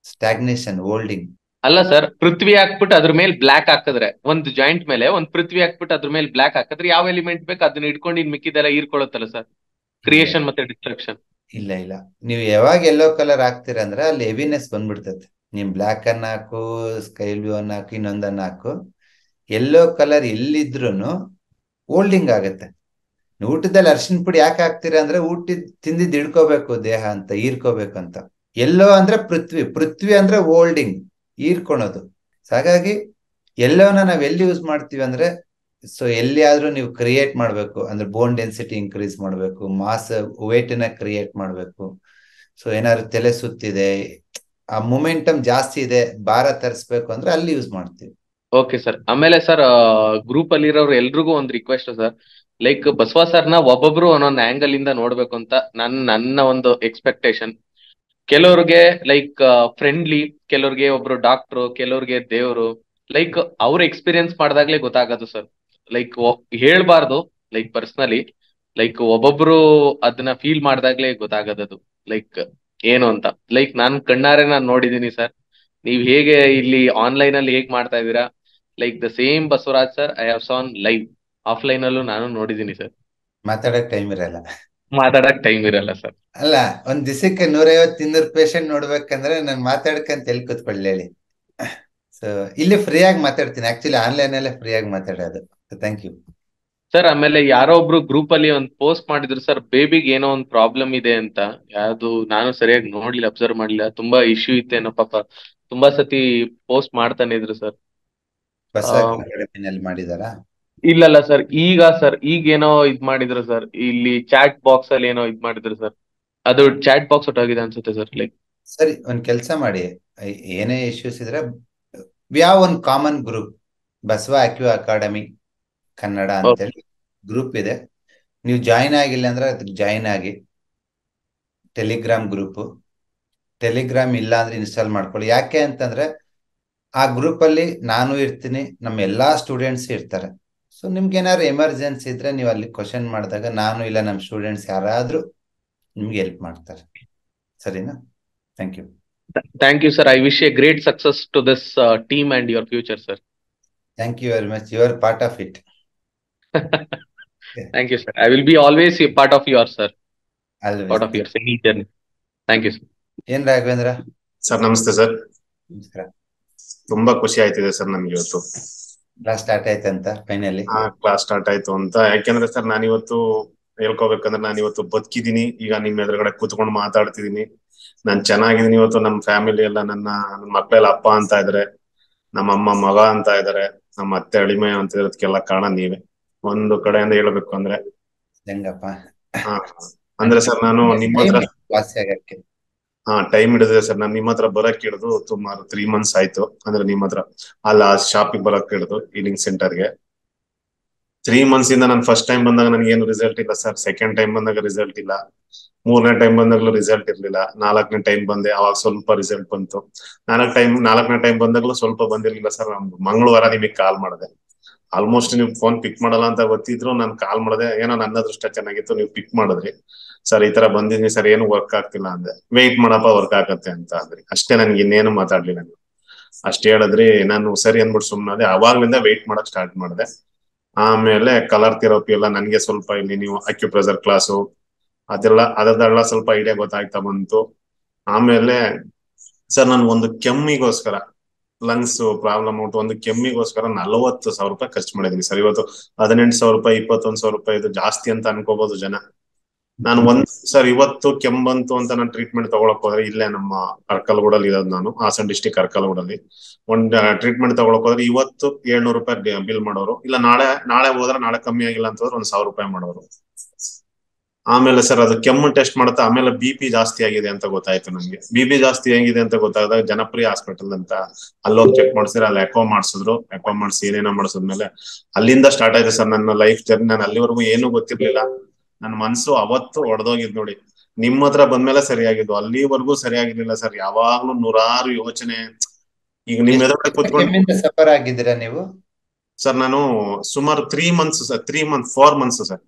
ಸ್ಟಾಗ್ನೇಷನ್, ಹೋಲ್ಡಿಂಗ್. ಅಲ್ಲ ಸರ್, ಪೃಥ್ವಿ ಹಾಕ್ಬಿಟ್ಟು ಅದ್ರ ಮೇಲೆ ಬ್ಲಾಕ್ ಹಾಕಿದ್ರೆ, ಒಂದು ಜಾಯಿಂಟ್ ಮೇಲೆ ಒಂದು ಪೃಥ್ವಿ ಹಾಕ್ಬಿಟ್ಟು ಅದ್ರ ಮೇಲೆ ಬ್ಲಾಕ್ ಹಾಕಿದ್ರೆ ಯಾವ ಎಲಿಮೆಂಟ್ ಬೇಕು ಅದನ್ನ ಇಟ್ಕೊಂಡು ಇನ್ ಮಿಕ್ಕಿದೆಲ್ಲ ಹೀರ್ಕೊಳ್ಳುತ್ತಲ್ಲ ಸರ್, ಕ್ರಿಯೇಷನ್ ಮತ್ತೆ ಡಿಸ್ಟ್ರಕ್ಷನ್. ಇಲ್ಲ, ನೀವು ಯಾವಾಗ ಎಲ್ಲೋ ಕಲರ್ ಹಾಕ್ತೀರ ಅಂದ್ರೆ ಅಲ್ಲಿ ಹೆವಿನೆಸ್ ಬಂದ್ಬಿಡ್ತೈತೆ. ನಿಮ್ ಬ್ಲಾಕ್ ಅನ್ನ ಹಾಕು, ಸ್ಕೈ ಬ್ಲೂ ಅನ್ನ ಹಾಕು, ಇನ್ನೊಂದನ್ನ ಹಾಕು, ಎಲ್ಲೋ ಕಲರ್ ಎಲ್ಲಿದ್ರು ಹೋಲ್ಡಿಂಗ್ ಆಗತ್ತೆ. ಊಟದಲ್ಲಿ ಅರ್ಶಿನ ಪುಡಿ ಯಾಕೆ ಹಾಕ್ತೀರಾ ಅಂದ್ರೆ ತಿಂದಿದ್ದು ಹಿಡ್ಕೋಬೇಕು ದೇಹ ಅಂತ, ಹೀರ್ಕೋಬೇಕು ಅಂತ. ಎಲ್ಲೋ ಅಂದ್ರೆ ಪೃಥ್ವಿ ಅಂದ್ರೆ ಹೋಲ್ಡಿಂಗ್, ಹೀರ್ಕೊಳೋದು. ಹಾಗಾಗಿ ಎಲ್ಲೋನ ನಾವ್ ಎಲ್ಲಿ ಯೂಸ್ ಮಾಡ್ತೀವಿ ಅಂದ್ರೆ, ಸೊ ಎಲ್ಲಿ ಆದ್ರೂ ನೀವು ಕ್ರಿಯೇಟ್ ಮಾಡ್ಬೇಕು ಅಂದ್ರೆ ಬೋನ್ ಡೆನ್ಸಿಟಿ ಇನ್ಕ್ರೀಸ್ ಮಾಡ್ಬೇಕು, ಮಾಸ್ ವೇಟ್ ನ ಕ್ರಿಯೇಟ್ ಮಾಡ್ಬೇಕು. ಸೊ ಏನಾದ್ರು ತಲೆ ಸುತ್ತಿದೆ, ಆ ಮೊಮೆಂಟಮ್ ಜಾಸ್ತಿ ಇದೆ, ಭಾರ ತರಿಸ್ಬೇಕು ಅಂದ್ರೆ ಅಲ್ಲಿ ಯೂಸ್ ಮಾಡ್ತೀವಿ. Okay sir. ಆಮೇಲೆ ಸರ್, ಗ್ರೂಪ್ ಅಲ್ಲಿ ಇರೋರು ಎಲ್ರಿಗೂ ಒಂದು ರಿಕ್ವೆಸ್ಟ್ ಸರ್, ಲೈಕ್ ಬಸವ ಸರ್ನ ಒಬ್ಬೊಬ್ರು ಒಂದೊಂದು ಆಂಗಲ್ ಇಂದ ನೋಡ್ಬೇಕು ಅಂತ ನನ್ನ ಒಂದು ಎಕ್ಸ್ಪೆಕ್ಟೇಷನ್. ಕೆಲವ್ರಿಗೆ ಲೈಕ್ ಫ್ರೆಂಡ್ಲಿ, ಕೆಲವ್ರಿಗೆ ಒಬ್ರು ಡಾಕ್ಟ್ರು, ಕೆಲವ್ರಿಗೆ ದೇವ್ರು, ಲೈಕ್ ಅವ್ರ ಎಕ್ಸ್ಪೀರಿಯನ್ಸ್ ಮಾಡಿದಾಗ್ಲೇ ಗೊತ್ತಾಗೋದು ಸರ್. ಲೈಕ್ ಹೇಳ್ಬಾರ್ದು, ಲೈಕ್ ಪರ್ಸನಲಿ, ಲೈಕ್ ಒಬ್ಬೊಬ್ರು ಅದನ್ನ ಫೀಲ್ ಮಾಡಿದಾಗ್ಲೇ ಗೊತ್ತಾಗದದು ಲೈಕ್ ಏನು ಅಂತ. ಲೈಕ್ ನಾನ್ ಕಣ್ಣಾರೆ ನಾನು ನೋಡಿದೀನಿ ಸರ್, ನೀವ್ ಹೇಗೆ ಇಲ್ಲಿ ಆನ್ಲೈನ್ ಅಲ್ಲಿ ಹೇಗ್ ಮಾಡ್ತಾ ಇದೀರಾ, like the same Basavaraj sir I have seen live, offline ಅಲ್ಲೂ ನಾನು ನೋಡಿದೀನಿ ಸರ್. ಮಾತಾಡಕ್ ಟೈಮ್ ಇರಲ್ಲ ಸರ್. ಅಲ್ಲ, ಒಂದ್ ದಿವಸಕ್ಕೆ 150-200 ಪೇಷಂಟ್ ನೋಡ್ಬೇಕಂದ್ರೆ ನಾನು ಮಾತಾಡ್ಕಂತ ಎಲ್ಲಿ ಕೂತ್ಕೊಳ್ಳಿ ಹೇಳಿ. ಸೊ ಇಲ್ಲಿ ಫ್ರೀ ಆಗಿ ಮಾತಾಡ್ತೀನಿ, ಆಕ್ಚುಲಿ ಆನ್ಲೈನ್ ಅಲ್ಲೇ ಫ್ರೀ ಆಗಿ ಮಾತಾಡೋದು. Thank you sir. ಆಮೇಲೆ ಯಾರೋ ಒಬ್ರು ಗ್ರೂಪ್ ಅಲ್ಲಿ ಒಂದು ಪೋಸ್ಟ್ ಮಾಡಿದ್ರು ಸರ್, ಬೇಬಿಗೆ ಏನೋ ಒಂದು ಪ್ರಾಬ್ಲಮ್ ಇದೆ ಅಂತ. ಯಾವ್ದು ನಾನು ಸರಿಯಾಗಿ ನೋಡ್ಲಿಲ್ಲ, ಅಬ್ಸರ್ವ್ ಮಾಡ್ಲಿಲ್ಲ, ತುಂಬಾ ಇಶ್ಯೂ ಇತ್ತೇನೋ ಪಾಪ, ತುಂಬಾ ಸತಿ ಪೋಸ್ಟ್ ಮಾಡ್ತಾನೆ ಇದ್ರು ಸರ್. ಮಾಡಿದಾರಾ? ಇಲ್ಲ ಸರ್, ಈಗೇನೋ ಇದ್ ಮಾಡಿದ್ರು ಸರ್, ಇಲ್ಲಿ ಚಾಟ್ ಬಾಕ್ಸ್ ಅಲ್ಲಿ ಏನೋ ಇದ್ ಮಾಡಿದ್ರು ಸರ್, ಅದು ಚಾಟ್ ಬಾಕ್ಸ್ ಹೊಟ್ಟೋಗಿದೆ ಅನ್ಸುತ್ತೆ ಸರ್. ಲೈಕ್ ಸರಿ, ಒಂದ್ ಕೆಲಸ ಮಾಡಿ, ಏನೇ ಇಶ್ಯೂಸ್ ಇದ್ರೆ ಯಾವ ಒಂದು ಕಾಮನ್ ಗ್ರೂಪ್, ಬಸವ ಅಕ್ಯೂ ಅಕಾಡೆಮಿ ಕನ್ನಡ ಅಂತೇಳಿ ಗ್ರೂಪ್ ಇದೆ, ನೀವು ಜಾಯಿನ್ ಆಗಿಲ್ಲ ಅಂದ್ರೆ ಅದಕ್ಕೆ ಜಾಯಿನ್ ಆಗಿ. ಟೆಲಿಗ್ರಾಮ್ ಗ್ರೂಪ್, ಟೆಲಿಗ್ರಾಮ್ ಇಲ್ಲ ಅಂದ್ರೆ ಇನ್ಸ್ಟಾಲ್ ಮಾಡ್ಕೊಳ್ಳಿ. ಯಾಕೆ ಅಂತಂದ್ರೆ ಆ ಗ್ರೂಪ್ ಅಲ್ಲಿ ನಾನು ಇರ್ತೀನಿ, ನಮ್ಮ ಎಲ್ಲಾ ಸ್ಟೂಡೆಂಟ್ಸ್ ಇರ್ತಾರೆ. ಸೊ ನಿಮ್ಗೆ ಏನಾದ್ರು ಎಮರ್ಜೆನ್ಸಿ ಇದ್ರೆ ನೀವು ಅಲ್ಲಿ ಕ್ವಶನ್ ಮಾಡಿದಾಗ ನಾನು ಇಲ್ಲ ನಮ್ಮ ಸ್ಟೂಡೆಂಟ್ಸ್ ಯಾರಾದ್ರೂ ನಿಮ್ಗೆ ಹೆಲ್ಪ್ ಮಾಡ್ತಾರೆ. ಸರಿನಾ? Thank you. Thank you, sir. I wish a great success to this team and your future, sir. Thank you very much. You are part of it. Thank you, sir. I will be always a part of your, sir. Part of always. your singing journey. Thank you, sir. ಏನ್ ರಾಘವೇಂದ್ರ? ಸರ್ ನಮಸ್ತೆ ಸರ್. ನಮಸ್ಕಾರ. ತುಂಬಾ ಖುಷಿ ಆಯ್ತಿದೆ ಸರ್ ನಮ್ಗೆ ಇವತ್ತು ಕ್ಲಾಸ್ ಸ್ಟಾರ್ಟ್ ಆಯ್ತಂತ ಫೈನಲಿ. ಕ್ಲಾಸ್ ಸ್ಟಾರ್ಟ್ ಆಯ್ತು ಅಂತ. ಯಾಕೆಂದ್ರೆ ಸರ್ ನಾನಿವತ್ತು ಹೇಳ್ಕೋಬೇಕಂದ್ರೆ ನಾನಿವತ್ತು ಬದುಕಿದೀನಿ, ಈಗ ನಿಮ್ ಎದುರುಗಡೆ ಕೂತ್ಕೊಂಡು ಮಾತಾಡ್ತಿದೀನಿ, ನಾನ್ ಚೆನ್ನಾಗಿದ್ದೀನಿ. ಇವತ್ತು ನಮ್ಮ ಫ್ಯಾಮಿಲಿ ಎಲ್ಲ ನನ್ನ ಮಕ್ಕಳೆಲ್ಲ ಅಪ್ಪ ಅಂತ ಇದಾರೆ, ನಮ್ಮ ಅಮ್ಮ ಮಗ ಅಂತ ಇದಾರೆ, ನಮ್ಮ ಅತ್ತೆ ಅಳಿಮೆ ಅಂತ ಇರೋದಕ್ಕೆಲ್ಲ ಕಾರಣ ನೀವೇ. ಒಂದು ಕಡೆಯಿಂದ ಹೇಳ್ಬೇಕು ಅಂದ್ರೆ ಹೆಂಗಪ್ಪ ಹಾ ಅಂದ್ರೆ ಸರ್ ನಾನು ನಿಮ್ಮ ಹತ್ರ ಕ್ಲಾಸ್ ಆಗಕ್ಕೆ ಟೈಮ್ ಹಿಡಿದಿದೆ ಸರ್. ನಾನು ನಿಮ್ಮ ಹತ್ರ ಬರಕ್ ಹಿಡಿದು ಸುಮಾರು 3 months ಆಯ್ತು. ಅಂದ್ರೆ ನಿಮ್ಮ ಹತ್ರ ಅಲ್ಲ ಶಾಪಿಗೆ ಬರಕ್ ಹಿಡಿದು ಹೀಲಿಂಗ್ ಸೆಂಟರ್ಗೆ 3 months ಇಂದ. ನಾನು ಫಸ್ಟ್ ಟೈಮ್ ಬಂದಾಗ ನನಗೆ ಏನು ರಿಸಲ್ಟ್ ಇಲ್ಲ ಸರ್. ಸೆಕೆಂಡ್ ಟೈಮ್ ಬಂದಾಗ ರಿಸಲ್ಟ್ ಇಲ್ಲ. 3ನೇ ಟೈಮ್ ಬಂದಾಗ್ಲೂ ರಿಸಲ್ಟ್ ಇರ್ಲಿಲ್ಲ. 4ನೇ ಟೈಮ್ ಬಂದೆ, ಅವಾಗ ಸ್ವಲ್ಪ ರಿಸಲ್ಟ್ ಬಂತು. 4ನೇ ಟೈಮ್ ಬಂದಾಗ್ಲೂ ಸ್ವಲ್ಪ ಬಂದಿರ್ಲಿಲ್ಲ ಸರ್. ಮಂಗಳವಾರ ನಿಮಗೆ ಕಾಲ್ ಮಾಡಿದೆ. ಆಲ್ಮೋಸ್ಟ್ ನೀವು ಫೋನ್ ಪಿಕ್ ಮಾಡಲ್ಲ ಅಂತ ಗೊತ್ತಿದ್ರು ನಾನು ಕಾಲ್ ಮಾಡಿದೆ. ಏನೋ ನನ್ನ ಅದೃಷ್ಟ ಚೆನ್ನಾಗಿತ್ತು, ನೀವು ಪಿಕ್ ಮಾಡಿದ್ರಿ. ಸರ್ ಈ ತರ ಬಂದಿದ್ದೀನಿ ಸರ್, ಏನು ವರ್ಕ್ ಆಗ್ತಿಲ್ಲ ಅಂದೆ. ವೆಯ್ಟ್ ಮಾಡಪ್ಪ ವರ್ಕ್ ಆಗತ್ತೆ ಅಂತ ಅಂದ್ರಿ. ಅಷ್ಟೇ, ನನ್ಗೆ ಇನ್ನೇನು ಮಾತಾಡ್ಲಿಲ್ಲ ನೀವು. ಅಷ್ಟೇ ಹೇಳಿದ್ರಿ. ನಾನು ಸರಿ ಅಂದ್ಬಿಟ್ಟು ಸುಮ್ಮನೆ ಅವಾಗ್ಲಿಂದ ವೆಯ್ಟ್ ಮಾಡಕ್ ಸ್ಟಾರ್ಟ್ ಮಾಡಿದೆ. ಆಮೇಲೆ ಕಲರ್ ಥೆರಪಿ ಎಲ್ಲ ನನ್ಗೆ ಸ್ವಲ್ಪ ಇಲ್ಲಿ ನೀವು ಅಕ್ಯುಪ್ರೆಷರ್ ಕ್ಲಾಸು ಅದೆಲ್ಲ ಸ್ವಲ್ಪ ಐಡಿಯಾ ಗೊತ್ತಾಗ್ತಾ ಬಂತು. ಆಮೇಲೆ ಸರ್ ನಾನು ಒಂದು ಕೆಮ್ಮಿಗೋಸ್ಕರ ಲಂಗ್ಸ್ ಪ್ರಾಬ್ಲಮ್ ಉಂಟು, ಒಂದು ಕೆಮ್ಮಿಗೋಸ್ಕರ 40,000 ರೂಪಾಯಿ ಖರ್ಚು ಮಾಡಿದೀನಿ ಸರ್. ಇವತ್ತು 18,000 ರೂಪಾಯಿ 21,000 ರೂಪಾಯಿ ಇದು ಜಾಸ್ತಿ ಅಂತ ಅನ್ಕೋಬಹುದು ಜನ. ನಾನು ಸರ್ ಇವತ್ತು ಕೆಮ್ಮಂತು ಅಂತ ನಾನು ಟ್ರೀಟ್ಮೆಂಟ್ ತಗೊಳಕ್ ಹೋದ್ರೆ ಇಲ್ಲೇ ನಮ್ಮ ಅರ್ಕಲ್ಗೂಡಲ್ಲಿ ಇರೋದು, ನಾನು ಹಾಸನ್ ಡಿಸ್ಟಿಕ್ ಅರ್ಕಲ್ಗೂಡಲ್ಲಿ ಟ್ರೀಟ್ಮೆಂಟ್ ತಗೊಳಕ್ ಹೋದ್ರೆ ಇವತ್ತು 700 ರೂಪಾಯಿ ಬಿಲ್ ಮಾಡೋರು. ಇಲ್ಲ ನಾಳೆ ಹೋದ್ರೆ ನಾಳೆ ಕಮ್ಮಿ ಆಗಿಲ್ಲ ಅಂತ ಹೋದ್ರೆ 1,000 ರೂಪಾಯಿ ಮಾಡೋರು. ಆಮೇಲೆ ಸರ್ ಅದು ಕೆಮ್ಮು ಟೆಸ್ಟ್ ಮಾಡುತ್ತಾ ಆಮೇಲೆ BP ಜಾಸ್ತಿ ಆಗಿದೆ ಅಂತ ಗೊತ್ತಾಯ್ತು ನನ್ಗೆ. BP ಜಾಸ್ತಿ ಆಗಿದೆ ಅಂತ ಗೊತ್ತಾದಾಗ ಜನಪ್ರಿಯ ಹಾಸ್ಪಿಟಲ್ ಅಂತ ಅಲ್ಲೋಗಿ ಚೆಕ್ ಮಾಡಿಸಿದ್ರೆ ಅಲ್ಲಿ ಎಕೋ ಮಾಡಿಸಿದ್ರು. ಎಕೋ ಮಾಡಿಸಿ ಏನೇನೋ ಮಾಡಿಸಿದ್ಮೇಲೆ ಅಲ್ಲಿಂದ ಸ್ಟಾರ್ಟ್ ಆಯ್ತು ಸರ್ ನನ್ನ ಲೈಫ್ ಜರ್ನಿ. ನಾನು ಅಲ್ಲಿವರೆಗೂ ಏನೂ ಗೊತ್ತಿರ್ಲಿಲ್ಲ. ನನ್ನ ಮನ್ಸು ಅವತ್ತು ಹೊಡೆದೋಗಿದ್ ನೋಡಿ. ನಿಮ್ಮ ಹತ್ರ ಬಂದ್ಮೇಲೆ ಸರಿಯಾಗಿದ್ದು, ಅಲ್ಲಿವರೆಗೂ ಸರಿಯಾಗಿರ್ಲಿಲ್ಲ ಸರ್. ಯಾವಾಗ್ಲೂ ನೂರಾರು ಯೋಚನೆ. ಈಗ ನಿಮ್ ಎದುರುಗಡೆ ಕೂತ್ಕೊಂಡು ಸಫರ್ ಆಗಿದ್ದೀರಾ ನೀವು? ಸರ್ ನಾನು ಸುಮಾರು 3 months sir. 4 months sir.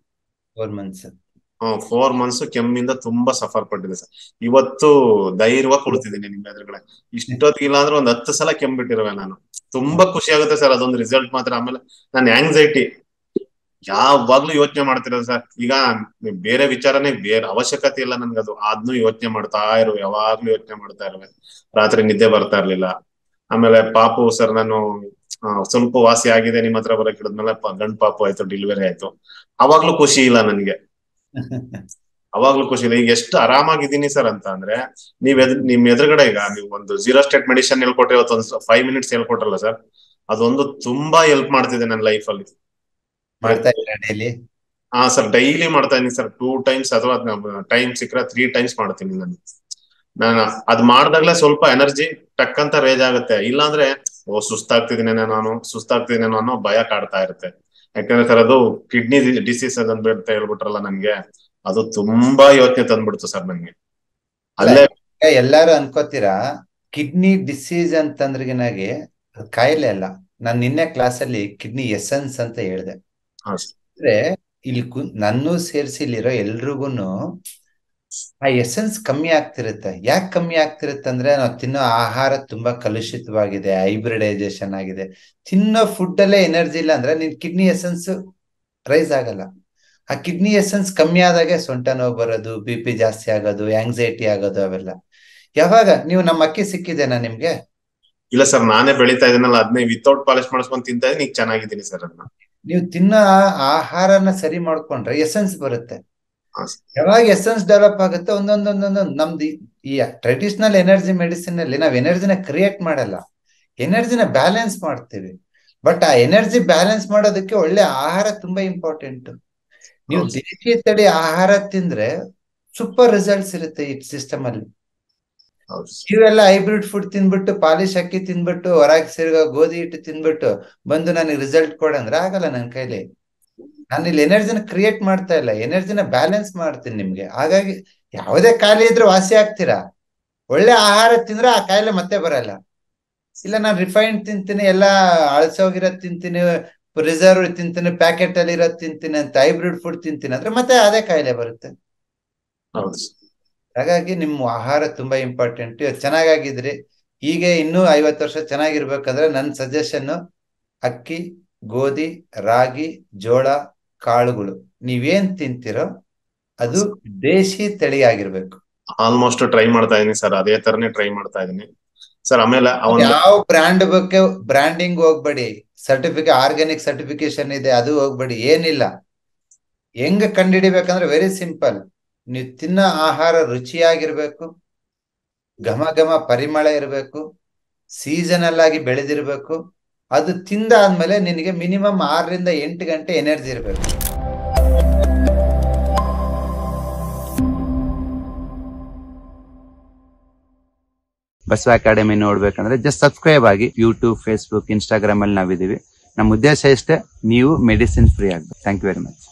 4 months. 4 months ಕೆಮ್ಮಿಂದ ತುಂಬಾ ಸಫರ್ ಪಟ್ಟಿದೆ ಸರ್. ಇವತ್ತು ಧೈರ್ಯವಾಗಿ ಕೊಡ್ತಿದ್ದೀನಿ ನಿಮ್ ಎದುರುಗಡೆ. ಇಷ್ಟೊತ್ತಿಗಿಲ್ಲ ಅಂದ್ರೆ ಒಂದ್ 10 ಸಲ ಕೆಮ್ಮಿಟ್ಟಿರುವೆ ನಾನು. ತುಂಬಾ ಖುಷಿ ಆಗುತ್ತೆ ಸರ್ ಅದೊಂದು ರಿಸಲ್ಟ್ ಮಾತ್ರ. ಆಮೇಲೆ ನನ್ನ ಆಂಗ್ಸೈಟಿ ಯಾವಾಗ್ಲೂ ಯೋಚನೆ ಮಾಡ್ತಿರೋದು ಸರ್. ಈಗ ಬೇರೆ ವಿಚಾರನೇ ಬೇರೆ ಅವಶ್ಯಕತೆ ಇಲ್ಲ ನನ್ಗದು. ಅದನ್ನು ಯೋಚನೆ ಮಾಡ್ತಾ ಯಾವಾಗ್ಲೂ ಯೋಚನೆ ಮಾಡ್ತಾ ಇರುವೆ. ರಾತ್ರಿ ನಿದ್ದೆ ಬರ್ತಾ ಇರ್ಲಿಲ್ಲ. ಆಮೇಲೆ ಪಾಪು ಸರ್ ನಾನು ಸ್ವಲ್ಪ ವಾಸಿ ಆಗಿದೆ ನಿಮ್ಮ ಹತ್ರ ಬರಕ್ ಹಿಡಿದ್ಮೇಲೆ ಗಂಡ್ ಪಾಪು ಆಯ್ತು, ಡೆಲಿವರಿ ಆಯ್ತು. ಅವಾಗ್ಲೂ ಖುಷಿ ಇಲ್ಲ ನನ್ಗೆ. ಅವಾಗ್ಲೂ ಖುಷಿ ಇಲ್ಲ. ಈಗ ಎಷ್ಟು ಆರಾಮಾಗಿದ್ದೀನಿ ಸರ್ ಅಂತ ಅಂದ್ರೆ ನಿಮ್ ಎದುರುಗಡೆ ಈಗ ನೀವು ಒಂದು 0 state ಮೆಡಿಸಿನ್ ಹೇಳ್ಕೊಟ್ರೆ ಇವತ್ತು ಒಂದು 5 minutes ಹೇಳ್ಕೊಟ್ರಲ್ಲ ಸರ್, ಅದೊಂದು ತುಂಬಾ ಹೆಲ್ಪ್ ಮಾಡ್ತಿದೆ ನನ್ನ ಲೈಫ್ ಅಲ್ಲಿ. ಮಾಡ್ತಾ ಇದ್ದೀರಾ ಡೈಲಿ? ಸರ್ ಡೈಲಿ ಮಾಡ್ತಾ ಇದೀನಿ ಸರ್. 2 times ಅಥವಾ ಟೈಮ್ ಸಿಕ್ಕರೆ 3 times ಮಾಡ್ತೀನಿ ನಾನು ಅದ್ ಮಾಡ್ದಾಗ್ಲೇ ಸ್ವಲ್ಪ ಎನರ್ಜಿ ಟಕ್ಕಂತ ರೇಜ್ ಆಗುತ್ತೆ. ಇಲ್ಲಾಂದ್ರೆ ಸುಸ್ತಾಗ್ತಿದ್ದೀನೇನೋ ಅನ್ನೋ ಭಯ ಕಾಡ್ತಾ ಇರುತ್ತೆ. ಯಾಕಂದ್ರೆ ಸರ್ ಅದು ಕಿಡ್ನಿ ಡಿಸೀಸ್ ಅಂತ ಹೇಳ್ಬಿಟ್ರಲ್ಲ ನನ್ಗೆ, ಅದು ತುಂಬಾ ಯೋಚನೆ ತಂದ್ಬಿಡ್ತು ಸರ್ ನನ್ಗೆ. ಅಲ್ಲೇ ಎಲ್ಲಾರು ಅನ್ಕೋತೀರಾ ಕಿಡ್ನಿ ಡಿಸೀಸ್ ಅಂತಂದ್ರಿಗೆನಾಗೆ ಕಾಯಿಲೆ ಅಲ್ಲ. ನಾನ್ ನಿನ್ನೆ ಕ್ಲಾಸಲ್ಲಿ ಕಿಡ್ನಿ ಎಸೆನ್ಸ್ ಅಂತ ಹೇಳಿದೆ. ಅಂದ್ರೆ ಇಲ್ಲಿ ನನ್ನೂ ಸೇರಿಸಿ ಇಲ್ಲಿರೋ ಎಲ್ರಿಗೂನು ಆ ಎಸೆನ್ಸ್ ಕಮ್ಮಿ ಆಗ್ತಿರುತ್ತೆ. ಯಾಕೆ ಕಮ್ಮಿ ಆಗ್ತಿರುತ್ತೆ ಅಂದ್ರೆ ನಾವು ತಿನ್ನೋ ಆಹಾರ ತುಂಬಾ ಕಲುಷಿತವಾಗಿದೆ, ಹೈಬ್ರಿಡೈಸೇಷನ್ ಆಗಿದೆ. ತಿನ್ನೋ ಫುಡ್ ಅಲ್ಲೇ ಎನರ್ಜಿ ಇಲ್ಲ ಅಂದ್ರೆ ನಿನ್ ಕಿಡ್ನಿ ಎಸೆನ್ಸ್ ರೈಸ್ ಆಗಲ್ಲ. ಆ ಕಿಡ್ನಿ ಎಸೆನ್ಸ್ ಕಮ್ಮಿ ಆದಾಗೆ ಸೊಂಟ ನೋವು ಬರೋದು, BP ಜಾಸ್ತಿ ಆಗೋದು, ಆಂಗ್ಸೈಟಿ ಆಗೋದು ಅವೆಲ್ಲ. ಯಾವಾಗ ನೀವು ನಮ್ಮ ಅಕ್ಕಿ ಸಿಕ್ಕಿದೇನಾ ನಿಮ್ಗೆ? ಇಲ್ಲ ಸರ್, ನಾನೇ ಬೆಳಿತಾ ಇದೀನಲ್ಲ, ಅದನ್ನೇ ವಿತೌಟ್ ಪಾಲಿಶ್ ಮಾಡಿಸ್ಕೊಂಡು ತಿಂತಾ ಇದೀನಿ. ಈಗ ಚೆನ್ನಾಗಿದ್ದೀನಿ ಸರ್. ಅದನ್ನ ನೀವು ತಿನ್ನೋ ಆಹಾರನ ಸರಿ ಮಾಡ್ಕೊಂಡ್ರೆ ಎಸೆನ್ಸ್ ಬರುತ್ತೆ. ಯಾವಾಗ ಎಸೆನ್ಸ್ ಡೆವಲಪ್ ಆಗುತ್ತೆ ಒಂದೊಂದೊಂದೊಂದೊಂದು ನಮ್ದು ಈ ಟ್ರೆಡಿಷನಲ್ ಎನರ್ಜಿ ಮೆಡಿಸಿನ್ ಅಲ್ಲಿ ನಾವ್ ಎನರ್ಜಿನ ಕ್ರಿಯೇಟ್ ಮಾಡಲ್ಲ, ಎನರ್ಜಿನ ಬ್ಯಾಲೆನ್ಸ್ ಮಾಡ್ತೀವಿ. ಬಟ್ ಆ ಎನರ್ಜಿ ಬ್ಯಾಲೆನ್ಸ್ ಮಾಡೋದಕ್ಕೆ ಒಳ್ಳೆ ಆಹಾರ ತುಂಬಾ ಇಂಪಾರ್ಟೆಂಟ್. ನೀವು ದೇಶಿ ತಳಿ ಆಹಾರ ತಿಂದ್ರೆ ಸೂಪರ್ ರಿಸಲ್ಟ್ಸ್ ಇರುತ್ತೆ ಈ ಸಿಸ್ಟಮ್ ಅಲ್ಲಿ. ಇವೆಲ್ಲ ಹೈಬ್ರಿಡ್ ಫುಡ್ ತಿನ್ಬಿಟ್ಟು, ಪಾಲಿಶ್ ಅಕ್ಕಿ ತಿನ್ಬಿಟ್ಟು, ಹೊರಗೆ ಸೇರ್ಗೋ ಗೋಧಿ ಹಿಟ್ಟು ತಿನ್ಬಿಟ್ಟು ಬಂದು ನನಗೆ ರಿಸಲ್ಟ್ ಕೊಡಂದ್ರೆ ಆಗಲ್ಲ ನನ್ನ ಕೈಲಿ. ನಾನು ಇಲ್ಲಿ ಎನರ್ಜಿನ ಕ್ರಿಯೇಟ್ ಮಾಡ್ತಾ ಇಲ್ಲ, ಎನರ್ಜಿನ ಬ್ಯಾಲೆನ್ಸ್ ಮಾಡ್ತೀನಿ ನಿಮ್ಗೆ. ಹಾಗಾಗಿ ಯಾವುದೇ ಖಾಲಿ ಇದ್ರೆ ವಾಸಿ ಆಗ್ತೀರಾ. ಒಳ್ಳೆ ಆಹಾರ ತಿಂದ್ರೆ ಆ ಕಾಯಿಲೆ ಮತ್ತೆ ಬರಲ್ಲ. ಇಲ್ಲ ನಾನು ರಿಫೈನ್ಡ್ ತಿಂತೀನಿ, ಎಲ್ಲ ಅಳಸೋಗಿರೋದ್ ತಿಂತೀನಿ, ರಿಸರ್ವ್ ತಿಂತೀನಿ, ಪ್ಯಾಕೆಟ್ ಅಲ್ಲಿ ಇರೋದ್ ತಿಂತೀನಿ ಅಂತ ಹೈಬ್ರಿಡ್ ಫುಡ್ ತಿಂತೀನಿ ಅಂದ್ರೆ ಮತ್ತೆ ಅದೇ ಕಾಯಿಲೆ ಬರುತ್ತೆ. ಹೌದು ಹಾಗಾಗಿ ನಿಮ್ಮ ಆಹಾರ ತುಂಬಾ ಇಂಪಾರ್ಟೆಂಟ್. ಇವತ್ತು ಚೆನ್ನಾಗಿದ್ರಿ, ಹೀಗೆ ಇನ್ನೂ 50 ವರ್ಷ ಚೆನ್ನಾಗಿರ್ಬೇಕಂದ್ರೆ ನನ್ನ ಸಜೆಷನ್ ಅಕ್ಕಿ, ಗೋಧಿ, ರಾಗಿ, ಜೋಳ, ಕಾಳುಗಳು ನೀವೇನ್ ತಿಂತೀರೋ ಅದು ದೇಶಿ ತಳಿ ಆಗಿರ್ಬೇಕು. ಆಲ್ಮೋಸ್ಟ್ ಟ್ರೈ ಮಾಡ್ತಾ ಇದೀನಿ ಸರ್, ಅದೇ ತರನೇ ಟ್ರೈ ಮಾಡ್ತಾ ಇದೀನಿ ಸರ್. ಆಮೇಲೆ ಯಾವ ಬ್ರ್ಯಾಂಡ್ ಬಗ್ಗೆ ಬ್ರ್ಯಾಂಡಿಂಗ್ ಹೋಗ್ಬೇಡಿ, ಆರ್ಗ್ಯಾನಿಕ್ ಸರ್ಟಿಫಿಕೇಶನ್ ಇದೆ ಅದು ಹೋಗ್ಬೇಡಿ, ಏನಿಲ್ಲ. ಹೆಂಗ್ ಕಂಡುಹಿಡಿಬೇಕಂದ್ರೆ ವೆರಿ ಸಿಂಪಲ್, ನೀವು ತಿನ್ನೋ ಆಹಾರ ರುಚಿಯಾಗಿರ್ಬೇಕು, ಘಮ ಘಮ ಪರಿಮಳ ಇರಬೇಕು, ಸೀಸನಲ್ ಆಗಿ ಬೆಳೆದಿರ್ಬೇಕು. ಅದು ತಿಂದಾದ್ಮೇಲೆ ನಿನಗೆ ಮಿನಿಮಮ್ 6 ರಿಂದ 8 ಗಂಟೆ ಎನರ್ಜಿ ಇರಬೇಕು. ಬಸವ ಅಕಾಡೆಮಿ ನೋಡ್ಬೇಕಂದ್ರೆ ಜಸ್ಟ್ ಸಬ್ಸ್ಕ್ರೈಬ್ ಆಗಿ. ಯೂಟ್ಯೂಬ್, ಫೇಸ್ಬುಕ್, ಇನ್ಸ್ಟಾಗ್ರಾಮ್ ಅಲ್ಲಿ ನಾವಿದೀವಿ. ನಮ್ಮ ಉದ್ದೇಶ ಇಷ್ಟೇ, ನೀವು ಮೆಡಿಸಿನ್ ಫ್ರೀ ಆಗ್ಬೇಕು. Thank you very much.